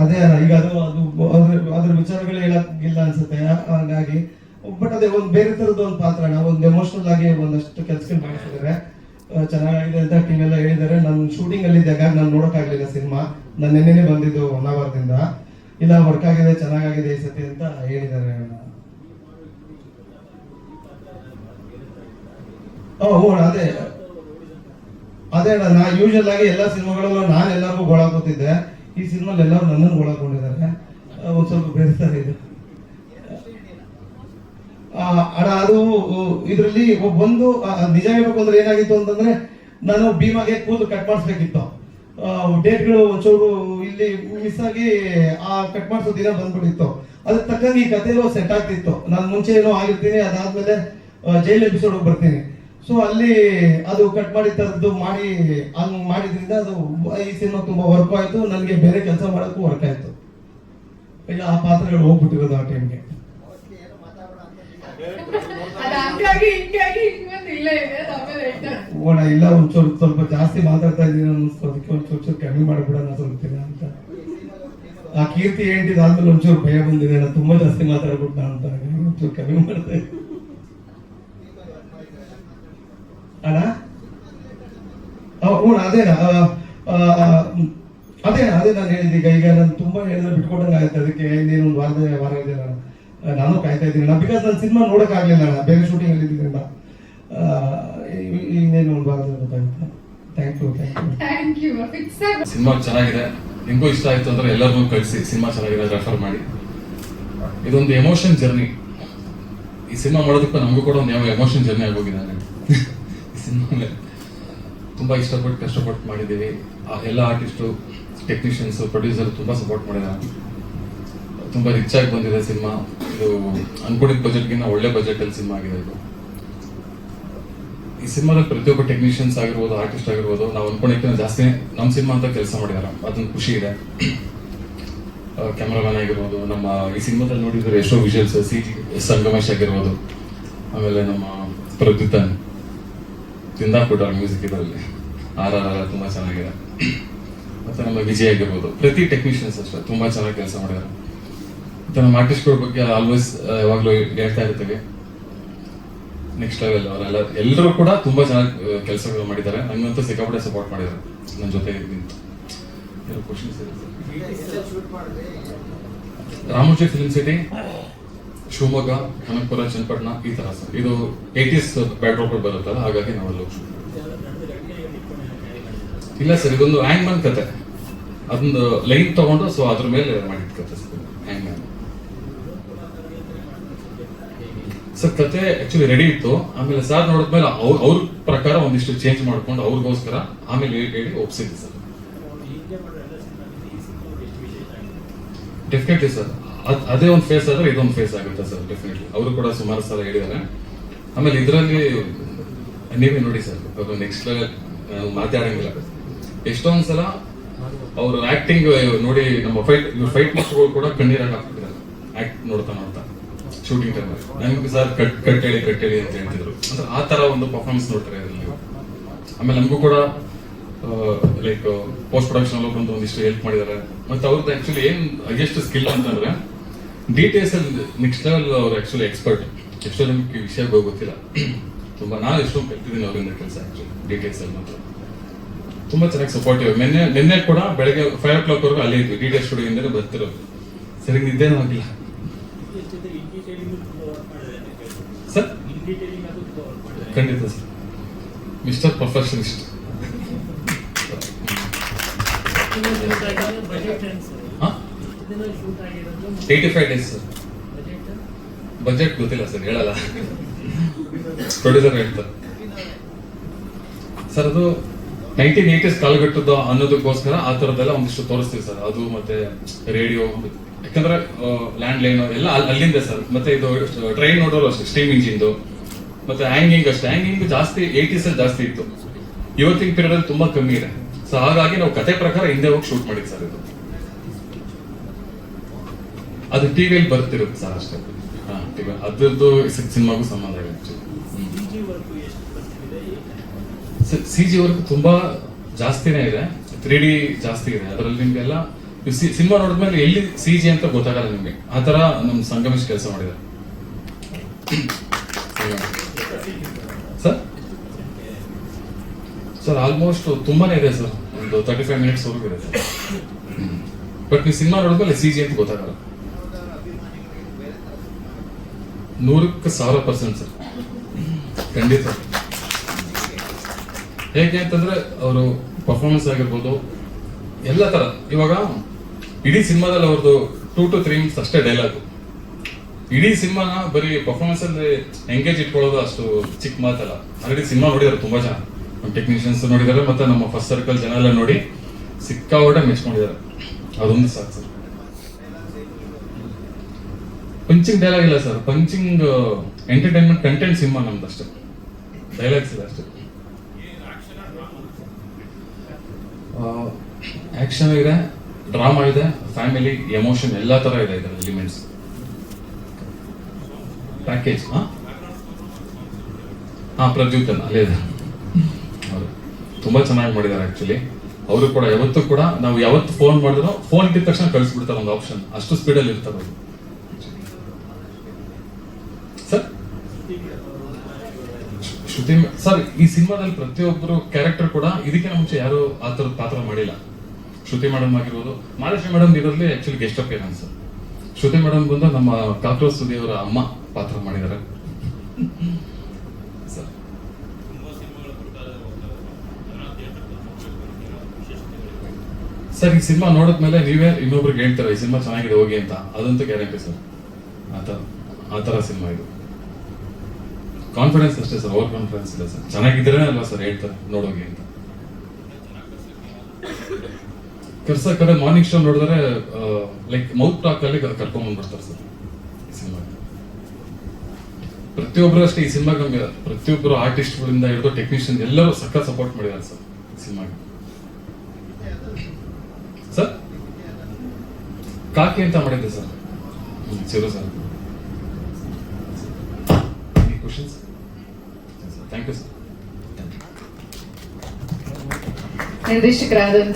ಅದೇ ಈಗ ಅದ್ರ ವಿಚಾರಗಳು ಹೇಳಕ್ಕಿಲ್ಲ ಅನ್ಸುತ್ತೆ. ಹಾಗಾಗಿ ಬಟ್ ಅದೇ ಒಂದು ಬೇರೆ ತರದ್ದು ಒಂದು ಪಾತ್ರ, ಒಂದು ಎಮೋಷನಲ್ ಆಗಿ ಒಂದಷ್ಟು ಕೆಲಸಗಳು ಮಾಡಿಸಿದ್ದಾರೆ. ಚೆನ್ನಾಗಿದೆ ಅಂತ ಟೀಮ್ ಎಲ್ಲ ಹೇಳಿದ್ದಾರೆ. ನಾನು ಶೂಟಿಂಗ್ ಅಲ್ಲಿ ಇದ್ದಾಗ ನಾನು ನೋಡೋಕ್ಕಾಗಲಿಲ್ಲ ಸಿನಿಮಾ. ನಾನು ನೆನ್ನೆನೆ ಬಂದಿದ್ದು 1 ಅವರ್ದಿಂದ. ಇಲ್ಲ ವರ್ಕ್ ಆಗಿದೆ, ಚೆನ್ನಾಗಿದೆ ಈ ಸತಿ ಅಂತ ಹೇಳಿದ್ದಾರೆ. ಅದೇ ನಾ ಯೂಶಲ್ ಆಗಿ ಎಲ್ಲ ಸಿನಿಮಾಗಳಲ್ಲೂ ನಾನು ಎಲ್ಲರಿಗೂ ಗೋಳಾಕೋತಿದ್ದೆ. ಈ ಸಿನಿಮಾಲ್ ಎಲ್ಲರೂ ನನ್ನನ್ನು ಗೋಳಾಕೊಂಡಿದ್ದಾರೆ. ಒಂದ್ ಸ್ವಲ್ಪ ಬೇರೆ ತರ ಇದೆ ಅಣ್ಣ. ಅದು ಇದರಲ್ಲಿ ಒಂದು ನಿಜ ಹೇಳ್ಬೇಕು ಅಂದ್ರೆ ಏನಾಗಿತ್ತು ಅಂತಂದ್ರೆ, ನಾನು ಭೀಮಾಗೆ ಕೂದಲು ಕಟ್ ಮಾಡಿಸ್ಬೇಕಿತ್ತು. ಡೇಟ್ಗಳು ಒಂಚೂರು ಇಲ್ಲಿ ಮಿಸ್ ಆಗಿ ಆ ಕಟ್ ಮಾಡಿಸೋ ದಿನ ಬಂದ್ಬಿಟ್ಟಿತ್ತು. ಅದಕ್ಕೆ ತಕ್ಕಂಗೆ ಈ ಕಥೆನೂ ಸೆಟ್ ಆಗ್ತಿತ್ತು. ನಾನು ಮುಂಚೆ ಏನೋ ಆಗಿರ್ತೀನಿ, ಅದಾದ್ಮೇಲೆ ಜೈಲ್ ಎಪಿಸೋಡ್ ಬರ್ತೀನಿ. ಸೊ ಅಲ್ಲಿ ಅದು ಕಟ್ ಮಾಡಿ ತರದ್ದು ಮಾಡಿ ಹಂಗ್ ಮಾಡಿದ್ರಿಂದ ಅದು ಈ ಸಿನಿಮಾ ತುಂಬಾ ವರ್ಕ್ ಆಯ್ತು, ನನಗೆ ಬೇರೆ ಕೆಲಸ ಮಾಡೋಕ್ಕೂ ವರ್ಕ್ ಆಯ್ತು. ಇಲ್ಲ ಆ ಪಾತ್ರಗಳು ಹೋಗ್ಬಿಟ್ಟಿರೋದು ಆ ಟೈಮ್ಗೆ. ಅದು ಹಂಗಾಗಿ ಹಿಂಗಾಗಿ ಹಿಂಗೊಂದು ಇಲ್ಲೇ ಇದೆ, ಅದು ಆಮೇಲೆ ಹೇಳ್ತಾರೆ. ಓಣ ಇಲ್ಲ ಒಂಚೂರು ಸ್ವಲ್ಪ ಜಾಸ್ತಿ ಮಾತಾಡ್ತಾ ಇದ್ದೀನಿ ಅನ್ನಿಸ್ತು, ಅದಕ್ಕೆ ಒಂಚೂರು ಕಮ್ಮಿ ಮಾಡಿಬಿಡೋಣ ಸ್ವಲ್ಪ ದಿನ ಅಂತ. ಆ ಕೀರ್ತಿ ಹೇಳ್ತಿದ್ದಾದ್ಮೇಲೆ ಒಂಚೂರು ಭಯ ಬಂದಿದೆ, ನಾನು ತುಂಬಾ ಜಾಸ್ತಿ ಮಾತಾಡ್ಬಿಟ್ಟ ಅಂತ, ಒಂಚೂರು ಕಮ್ಮಿ ಮಾಡ್ತಾ ಇದ್ದೀನಿ ಅಣ್ಣ. ಹ್ಞೂ ಅದೇ ನಾನು ಹೇಳಿದ್ದೀಗ. ಈಗ ನಾನು ತುಂಬಾ ಹೇಳಿದ್ರೆ ಬಿಟ್ಕೊಟ್ಟಂಗೆ ಆಗುತ್ತೆ, ಅದಕ್ಕೆ ಇನ್ನೇನು ಒಂದು ವಾರ ಇದೆ ನಾನು ಕಾಯ್ತಾ ಇದ್ದೀನಿ ಅಣ್ಣ. ಬಿಕಾಸ್ ನಾನು ಸಿನಿಮಾ ನೋಡಕ್ ಆಗ್ಲಿಲ್ಲ ಅಣ್ಣ, ಬೇರೆ ಶೂಟಿಂಗ್ ಅಲ್ಲಿ ಇದ್ದಿದ್ದರಿಂದ. ಇನ್ನೇನು ಒಂದು ವಾರದಲ್ಲಿ ಗೊತ್ತಾಗುತ್ತೆ. Thank you. ಫಿಕ್ಸ್ ಆಗಿ ಸಿನಿಮಾ ಚೆನ್ನಾಗಿದೆ, ನಿಮಗೂ ಇಷ್ಟ ಆಯ್ತು ಅಂದ್ರೆ ಎಲ್ಲರಿಗೂ ಕಳಿಸಿ, ಸಿನಿಮಾ ಚೆನ್ನಾಗಿದೆ ರೆಫರ್ ಮಾಡಿ. ಇದೊಂದು ಎಮೋಷನ್ ಜರ್ನಿ. ಈ ಸಿನಿಮಾ ಮಾಡೋದಕ್ಕೂ ನಮಗೂ ಕೂಡ ಒಂದು ಯಾವ ಎಮೋಷನ್ ಜರ್ನಿ ಆಗೋಗಿದೆ. ಈ ಸಿನಿಮಾ ತುಂಬಾ ಇಷ್ಟಪಟ್ಟು ಕಷ್ಟಪಟ್ಟು ಮಾಡಿದ್ದೀವಿ. ಎಲ್ಲ ಆರ್ಟಿಸ್ಟು, ಟೆಕ್ನಿಷಿಯನ್ಸ್, ಪ್ರೊಡ್ಯೂಸರ್ ತುಂಬಾ ಸಪೋರ್ಟ್ ಮಾಡಿದ್ದಾರೆ. ತುಂಬಾ ರಿಚ್ ಆಗಿ ಬಂದಿದೆ ಸಿನಿಮಾ. ಇದು ಅನ್ಕೊಂಡಿದ್ದ ಬಜೆಟ್ಗಿಂತ ಒಳ್ಳೆ ಬಜೆಟ್ ಅಲ್ಲಿ ಸಿನಿಮಾ ಆಗಿದೆ ಇದು. ಈ ಸಿನಿಮಾದಲ್ಲಿ ಪ್ರತಿಯೊಬ್ಬ ಟೆಕ್ನಿಷಿಯನ್ಸ್ ಆಗಿರ್ಬೋದು, ಆರ್ಟಿಸ್ಟ್ ಆಗಿರ್ಬೋದು, ನಾವು ಅನ್ಕೊಂಡಿದ್ದಕ್ಕಿಂತ ಜಾಸ್ತಿ ನಮ್ಮ ಸಿನಿಮಾ ಅಂತ ಕೆಲಸ ಮಾಡಿದಾರೆ, ಅದೊಂದು ಖುಷಿ ಇದೆ. ಕ್ಯಾಮ್ರಾಮನ್ ಆಗಿರ್ಬೋದು, ನಮ್ಮ ಈ ಸಿನಿಮಾದಲ್ಲಿ ನೋಡಿದ್ರೆ ಎಷ್ಟೋ ವಿಷುವಲ್ಸ್, CG ಸಂಗಮೇಶ್ ಆಗಿರ್ಬೋದು, ಆಮೇಲೆ ನಮ್ಮ ಪ್ರದ್ಯುತನ್ ತಿಂದಾಕ್ಬಿಟ್ಟಾರ ಮ್ಯೂಸಿಕ್ ಇದರಲ್ಲಿ, RRR ತುಂಬಾ ಚೆನ್ನಾಗಿದೆ. ಮತ್ತೆ ನಮ್ಮ ವಿಜಯ್ ಆಗಿರ್ಬೋದು, ಪ್ರತಿ ಟೆಕ್ನಿಷಿಯನ್ಸ್ ಅಷ್ಟೇ ತುಂಬಾ ಚೆನ್ನಾಗಿ ಕೆಲಸ ಮಾಡಿದ್ದಾರೆ. ಮತ್ತೆ ನಮ್ಮ ಆರ್ಟಿಸ್ಟ್ಗಳ ಬಗ್ಗೆ ಆಲ್ವೇಸ್ ಯಾವಾಗಲೂ ಹೇಳ್ತಾ ಇರ್ತೀವಿ, ನೆಕ್ಸ್ಟ್ ಲೆವೆಲ್. ಅವರೆಲ್ಲ ಎಲ್ಲರೂ ಕೂಡ ತುಂಬಾ ಚೆನ್ನಾಗಿ ಕೆಲಸಗಳು ಮಾಡಿದ್ದಾರೆ. ನಂಗಂತೂ ಸಿಕ್ಕಾಪಟ್ಟೆ ಸಪೋರ್ಟ್ ಮಾಡಿದ್ದಾರೆ ನನ್ನ ಜೊತೆ ನಿಂತು. Questions Ramoji film city, Shivamogga, Kanakapura, Channapatna, ಈ ತರ ಸರ್. ಇದು 80s ಬ್ಯಾಕ್ಡ್ರಾಪ್ ಬರುತ್ತಲ್ಲ, ಹಾಗಾಗಿ ನಾವೆಲ್ಲ ಇಲ್ಲ ಸರ್, ಇದೊಂದು ಹ್ಯಾಂಗ್ ಮ್ಯಾನ್ ಕತೆ. ಅದೊಂದು ಲೈನ್ ತಗೊಂಡು ಸೊ ಅದ್ರ ಮೇಲೆ ಮಾಡಿದ ಕತೆ ಸರ್, ಹ್ಯಾಂಗ್ ಮ್ಯಾನ್ ಸರ್. ಕತೆ ಆಕ್ಚುಲಿ ರೆಡಿ ಇತ್ತು, ಆಮೇಲೆ ಸರ್ ನೋಡಿದ್ಮೇಲೆ ಅವ್ರ ಪ್ರಕಾರ ಒಂದಿಷ್ಟು ಚೇಂಜ್ ಮಾಡ್ಕೊಂಡು ಅವ್ರಿಗೋಸ್ಕರ ಆಮೇಲೆ ಹೇಳಿ ಒಪ್ಸಿದ್ವಿ ಸರ್. ಡೆಫಿನೆಟ್ಲಿ ಸರ್, ಅದೇ ಒಂದು ಫೇಸ್ ಆದ್ರೆ ಇದೊಂದು ಫೇಸ್ ಆಗುತ್ತೆ ಸರ್, ಡೆಫಿನೆಟ್ಲಿ. ಅವರು ಕೂಡ ಸುಮಾರು ಸಲ ಹೇಳಿದ್ದಾರೆ. ಆಮೇಲೆ ಇದರಲ್ಲಿ ನೀವೇ ನೋಡಿ ಸರ್, ನೆಕ್ಸ್ಟ್ ಲೆವೆಲ್ ಮಾತಾಡಂಗಿಲ್ಲ. ಎಷ್ಟೊಂದ್ ಸಲ ಅವ್ರ ಆಕ್ಟಿಂಗ್ ನೋಡಿ ನಮ್ಮ ಫೈಟ್ ಮಾಸ್ಟರ್ಗಳು ಕೂಡ ಕಣ್ಣೀರಾಗ ಹಾಕ್ತಿದ್ದಾರೆ ಆಕ್ಟ್ ನೋಡ್ತಾ ಶೂಟಿಂಗ್ ಟೈಮ್. ನಮ್ಗೆ ಸರ್ ಕಟ್ಟೇಳಿ ಅಂತ ಹೇಳ್ತಿದ್ರು. ಅಂದ್ರೆ ಆ ತರ ಒಂದು ಪರ್ಫಾರ್ಮೆನ್ಸ್ ನೋಡ್ತಾರೆ ಇದರಲ್ಲಿ. ಆಮೇಲೆ ನಮಗೂ ಕೂಡ ಲೈಕ್ ಪೋಸ್ಟ್ ಪ್ರೊಡಕ್ಷನ್ ಅಲ್ಲಿ ಬಂದು ಒಂದಿಷ್ಟು ಹೆಲ್ಪ್ ಮಾಡಿದ್ದಾರೆ. ಮತ್ತೆ ಅವ್ರದ್ದು ಆಕ್ಚುಲಿ ಏನ್ ಹೈಯೆಸ್ಟ್ ಸ್ಕಿಲ್ ಅಂತಂದ್ರೆ ಡೀಟೇಲ್ಸ್ ಅಲ್ಲಿ ನೆಕ್ಸ್ಟ್ ಲೆವೆಲ್. ಅವ್ರು ಆಕ್ಚುಲಿ ಎಕ್ಸ್ಪರ್ಟ್. ಎಷ್ಟೋ ನಮ್ಗೆ ವಿಷಯ ಗೊತ್ತಿಲ್ಲ, ತುಂಬಾ ನಾನು ಎಷ್ಟೊಂದು ಕಲ್ತಿದ್ದೀನಿ ಅವರಿಂದ ಕೆಲಸ. ಆಕ್ಚುಲಿ ಡೀಟೇಲ್ಸ್ ಅಲ್ಲಿ ಮಾತ್ರ ತುಂಬಾ ಚೆನ್ನಾಗಿ ಸಪೋರ್ಟಿವ್. ನಿನ್ನೆ ಕೂಡ ಬೆಳಗ್ಗೆ 5 o'clock ವರೆಗೂ ಅಲ್ಲೇ ಇದ್ವಿ, ಡೀಟೇಲ್ಸ್ ಸ್ಟುಡಿಯೋ ಇಂದ ಬರ್ತಿರೋದು. ಸರಿ, ನಿದ್ದೇನೂ ಆಗಿಲ್ಲ ಸರ್. ಖಂಡಿತ sir, mister perfectionist. 85 days sir. Budget ಗೊತ್ತಿಲ್ಲ ಸರ್, ಹೇಳಲ್ಲ, ಪ್ರೊಡ್ಯೂಸರ್ ಹೇಳ್ತಾರೆ ಸರ್. ಅದು 1980s ಕಾಲಘಟ್ಟದ್ದು ಅನ್ನೋದಕ್ಕೋಸ್ಕರ ಆ ತರದೆಲ್ಲ ಒಂದಿಷ್ಟು ತೋರಿಸ್ತೀವಿ ಸರ್. ಅದು ಮತ್ತೆ ರೇಡಿಯೋ, ಯಾಕಂದ್ರೆ ಲ್ಯಾಂಡ್ ಲೈನ್ ಎಲ್ಲ ಅಲ್ಲಿಂದ ಸರ್. ಮತ್ತೆ ಇದು ಟ್ರೈನ್ ನೋಡೋರು ಅಷ್ಟೇ, ಸ್ಟೀಮ್ ಇಂಜಿನ್ದು. ಮತ್ತೆ ಹ್ಯಾಂಗಿಂಗ್ ಅಷ್ಟೇ, ಹ್ಯಾಂಗಿಂಗ್ ಜಾಸ್ತಿ 80s ಅಲ್ಲಿ ಜಾಸ್ತಿ ಇತ್ತು, ಇವತ್ತಿನ ಪೀರಿಯಡ್ ಅಲ್ಲಿ ತುಂಬಾ ಕಮ್ಮಿ ಇದೆ. ಸೊ ಹಾಗಾಗಿ ನಾವು ಕತೆ ಪ್ರಕಾರ ಹಿಂದೆ ಹೋಗಿ ಶೂಟ್ ಮಾಡಿದ್ ಸರ್. ಇದು ಅದು ಟಿವಿಯಲ್ಲಿ ಬರ್ತಿರುತ್ತೆ ಸರ್ ಅಷ್ಟೇ. ಅದ್ರದ್ದು ಸಿನಿಮಾಗೂ ಸಂಬಂಧ ಇದೆ. CG ವರ್ಕ್ ತುಂಬಾ ಜಾಸ್ತಿನೇ ಇದೆ, 3D ಜಾಸ್ತಿ ಇದೆ ಅದರಲ್ಲಿ. ನಿಮ್ಗೆಲ್ಲ ಸಿನಿಮಾ ನೋಡಿದ್ಮೇಲೆ ಎಲ್ಲಿ CG ಅಂತ ಗೊತ್ತಾಗಲ್ಲ ನಿಮ್ಗೆ. ಆ ತರ ನಮ್ ಸಂಗಮೇಶ್ ಕೆಲಸ ಮಾಡಿದ್ದಾರೆ ಸರ್. ಆಲ್ಮೋಸ್ಟ್ ತುಂಬಾನೇ ಇದೆ ಸರ್, ಒಂದು 35 minutes ವರೆಗೂ ಇದೆ ಸರ್. ಬಟ್ ನೀವು ಸಿನಿಮಾ ನೋಡಿದ್ಮೇಲೆ CG ಅಂತ ಗೊತ್ತಾಗಲ್ಲ. 100% ಸರ್, ಖಂಡಿತ. ಹೇಗೆ ಅಂತಂದ್ರೆ ಅವರು ಪರ್ಫಾರ್ಮೆನ್ಸ್ ಆಗಿರ್ಬೋದು, ಎಲ್ಲ ತರ. ಇವಾಗ ಇಡೀ ಸಿನಿಮಾದಲ್ಲಿ ಅವ್ರದ್ದು 2 to 3 minutes ಅಷ್ಟೇ ಡೈಲಾಗ್. ಇಡೀ ಸಿನಿಮಾನ ಬರೀ ಪರ್ಫಾರ್ಮೆನ್ಸ್ ಅಲ್ಲಿ ಎಂಗೇಜ್ ಇಟ್ಕೊಳ್ಳೋದು ಅಷ್ಟು ಚಿಕ್ಕ ಮಾತಲ್ಲ. ಆಲ್ರೆಡಿ ಸಿನಿಮಾ ನೋಡಿದಾರೆ ತುಂಬಾ ಜನ, ನಮ್ಮ ಟೆಕ್ನಿಷಿಯನ್ಸ್ ನೋಡಿದ್ದಾರೆ, ಮತ್ತೆ ನಮ್ಮ ಫಸ್ಟ್ ಸರ್ಕಲ್ ಜನ ಎಲ್ಲ ನೋಡಿ ಸಿಕ್ಕಾಪಟ್ಟೆ ಮೆಚ್ಕೊಂಡಿದ್ದಾರೆ. ಅದೊಂದು ಸಾಕು ಸರ್. ಪಂಚಿಂಗ್ ಡೈಲಾಗ್ ಇಲ್ಲ sir, punching entertainment content cinema ನಮ್ದು ಅಷ್ಟೇ, ಡೈಲಾಗ್ಸ್ ಇಲ್ಲ ಅಷ್ಟೇ. ಆಕ್ಷನ್ ಇದೆ, ಡ್ರಾಮಾ ಇದೆ, ಫ್ಯಾಮಿಲಿ, ಎಮೋಷನ್ ಎಲ್ಲ ತರ ಇದೆ ಇದರ ಎಲಿಮೆಂಟ್ಸ್. ಪ್ಯಾಕೇಜ್ ಪ್ರದ್ಯುತ್ತನ್ ಅಲ್ಲೇ ಇದೆ. ಹೌದು, ತುಂಬಾ ಚೆನ್ನಾಗಿ ಮಾಡಿದ್ದಾರೆ ಆಕ್ಚುಲಿ. ಅವರು ಕೂಡ ಯಾವತ್ತೂ ಕೂಡ ನಾವು ಯಾವತ್ತು ಫೋನ್ ಮಾಡಿದ್ರು ಫೋನ್ ಇದ್ದ ತಕ್ಷಣ ಕಳಿಸ್ಬಿಡ್ತಾರೆ ಒಂದು ಆಪ್ಷನ್, ಅಷ್ಟು ಸ್ಪೀಡಲ್ಲಿ ಇರ್ತಾರೆ ಅವರು. ಸರ್ ಶ್ರುತಿ ಸರ್, ಈ ಸಿನಿಮಾದಲ್ಲಿ ಪ್ರತಿಯೊಬ್ಬರು ಕ್ಯಾರೆಕ್ಟರ್ ಕೂಡ ಇದಕ್ಕಿಂತ ಮುಂಚೆ ಯಾರು ಆ ಥರದ ಪಾತ್ರ ಮಾಡಿಲ್ಲ. ಶ್ರುತಿ ಮೇಡಮ್ ಆಗಿರ್ಬೋದು, ಮಹಾಲಕ್ಷ್ಮಿ ಮೇಡಮ್ ಇದರಲ್ಲಿ ಆಕ್ಚುಲಿ ಗೆಸ್ಟ್ ಅಪಿಯರೆನ್ಸ್. ಶ್ರುತಿ ಮೇಡಮ್ ಬಂದು ನಮ್ಮ ಕಾಕ್ರೋಚ್ ಸುದಿ ಅವರ ಅಮ್ಮ ಪಾತ್ರ ಮಾಡಿದ್ದಾರೆ ಸರ್. ಸರ್, ಈ ಸಿನಿಮಾ ನೋಡಿದ್ಮೇಲೆ ನೀವೇ ಇನ್ನೊಬ್ರಿಗೆ ಹೇಳ್ತಾರೆ ಈ ಸಿನಿಮಾ ಚೆನ್ನಾಗಿದೆ ಹೋಗಿ ಅಂತ, ಅದಂತೂ ಗ್ಯಾರಂಟಿ ಸರ್. ಆ ಥರ ಸಿನಿಮಾ ಇದು. ಕಾನ್ಫಿಡೆನ್ಸ್ ಅಷ್ಟೇ ಸರ್, ಓವರ್ ಕಾನ್ಫಿಡೆನ್ಸ್ ಇಲ್ಲ ಸರ್. ಚೆನ್ನಾಗಿದ್ರೆ ಅಲ್ವಾ ಸರ್ ಹೇಳ್ತಾರೆ ನೋಡೋಗಿ ಅಂತ. ಕೆಲಸ ಕಡೆ ಮಾರ್ನಿಂಗ್ ಶೋ ನೋಡಿದ್ರೆ ಲೈಕ್ ಮೌತ್ ಟಾಕ್ ಅಲ್ಲಿ ಕರ್ಕೊಂಡ್ ಬಂದ್ಬಿಡ್ತಾರೆ ಸರ್ ಈ ಸಿನಿಮಾ. ಪ್ರತಿಯೊಬ್ಬರು ಅಷ್ಟೇ ಈ ಸಿನಿಮಾಗೆ, ಪ್ರತಿಯೊಬ್ಬರು ಆರ್ಟಿಸ್ಟ್ಗಳಿಂದ ಹಿಡಿದು ಟೆಕ್ನಿಷಿಯನ್ ಎಲ್ಲರೂ ಸಖತ್ ಸಪೋರ್ಟ್ ಮಾಡಿದ್ದಾರೆ ಸರ್ ಈ ಸಿನಿಮಾಗೆ. ಸರ್ ಕಾಕಿ ಅಂತ ಮಾಡಿದ್ದೆ sir, Chiru sir. Questions? Thank you sir. ನಿರ್ದೇಶಕರಾದಂತಹ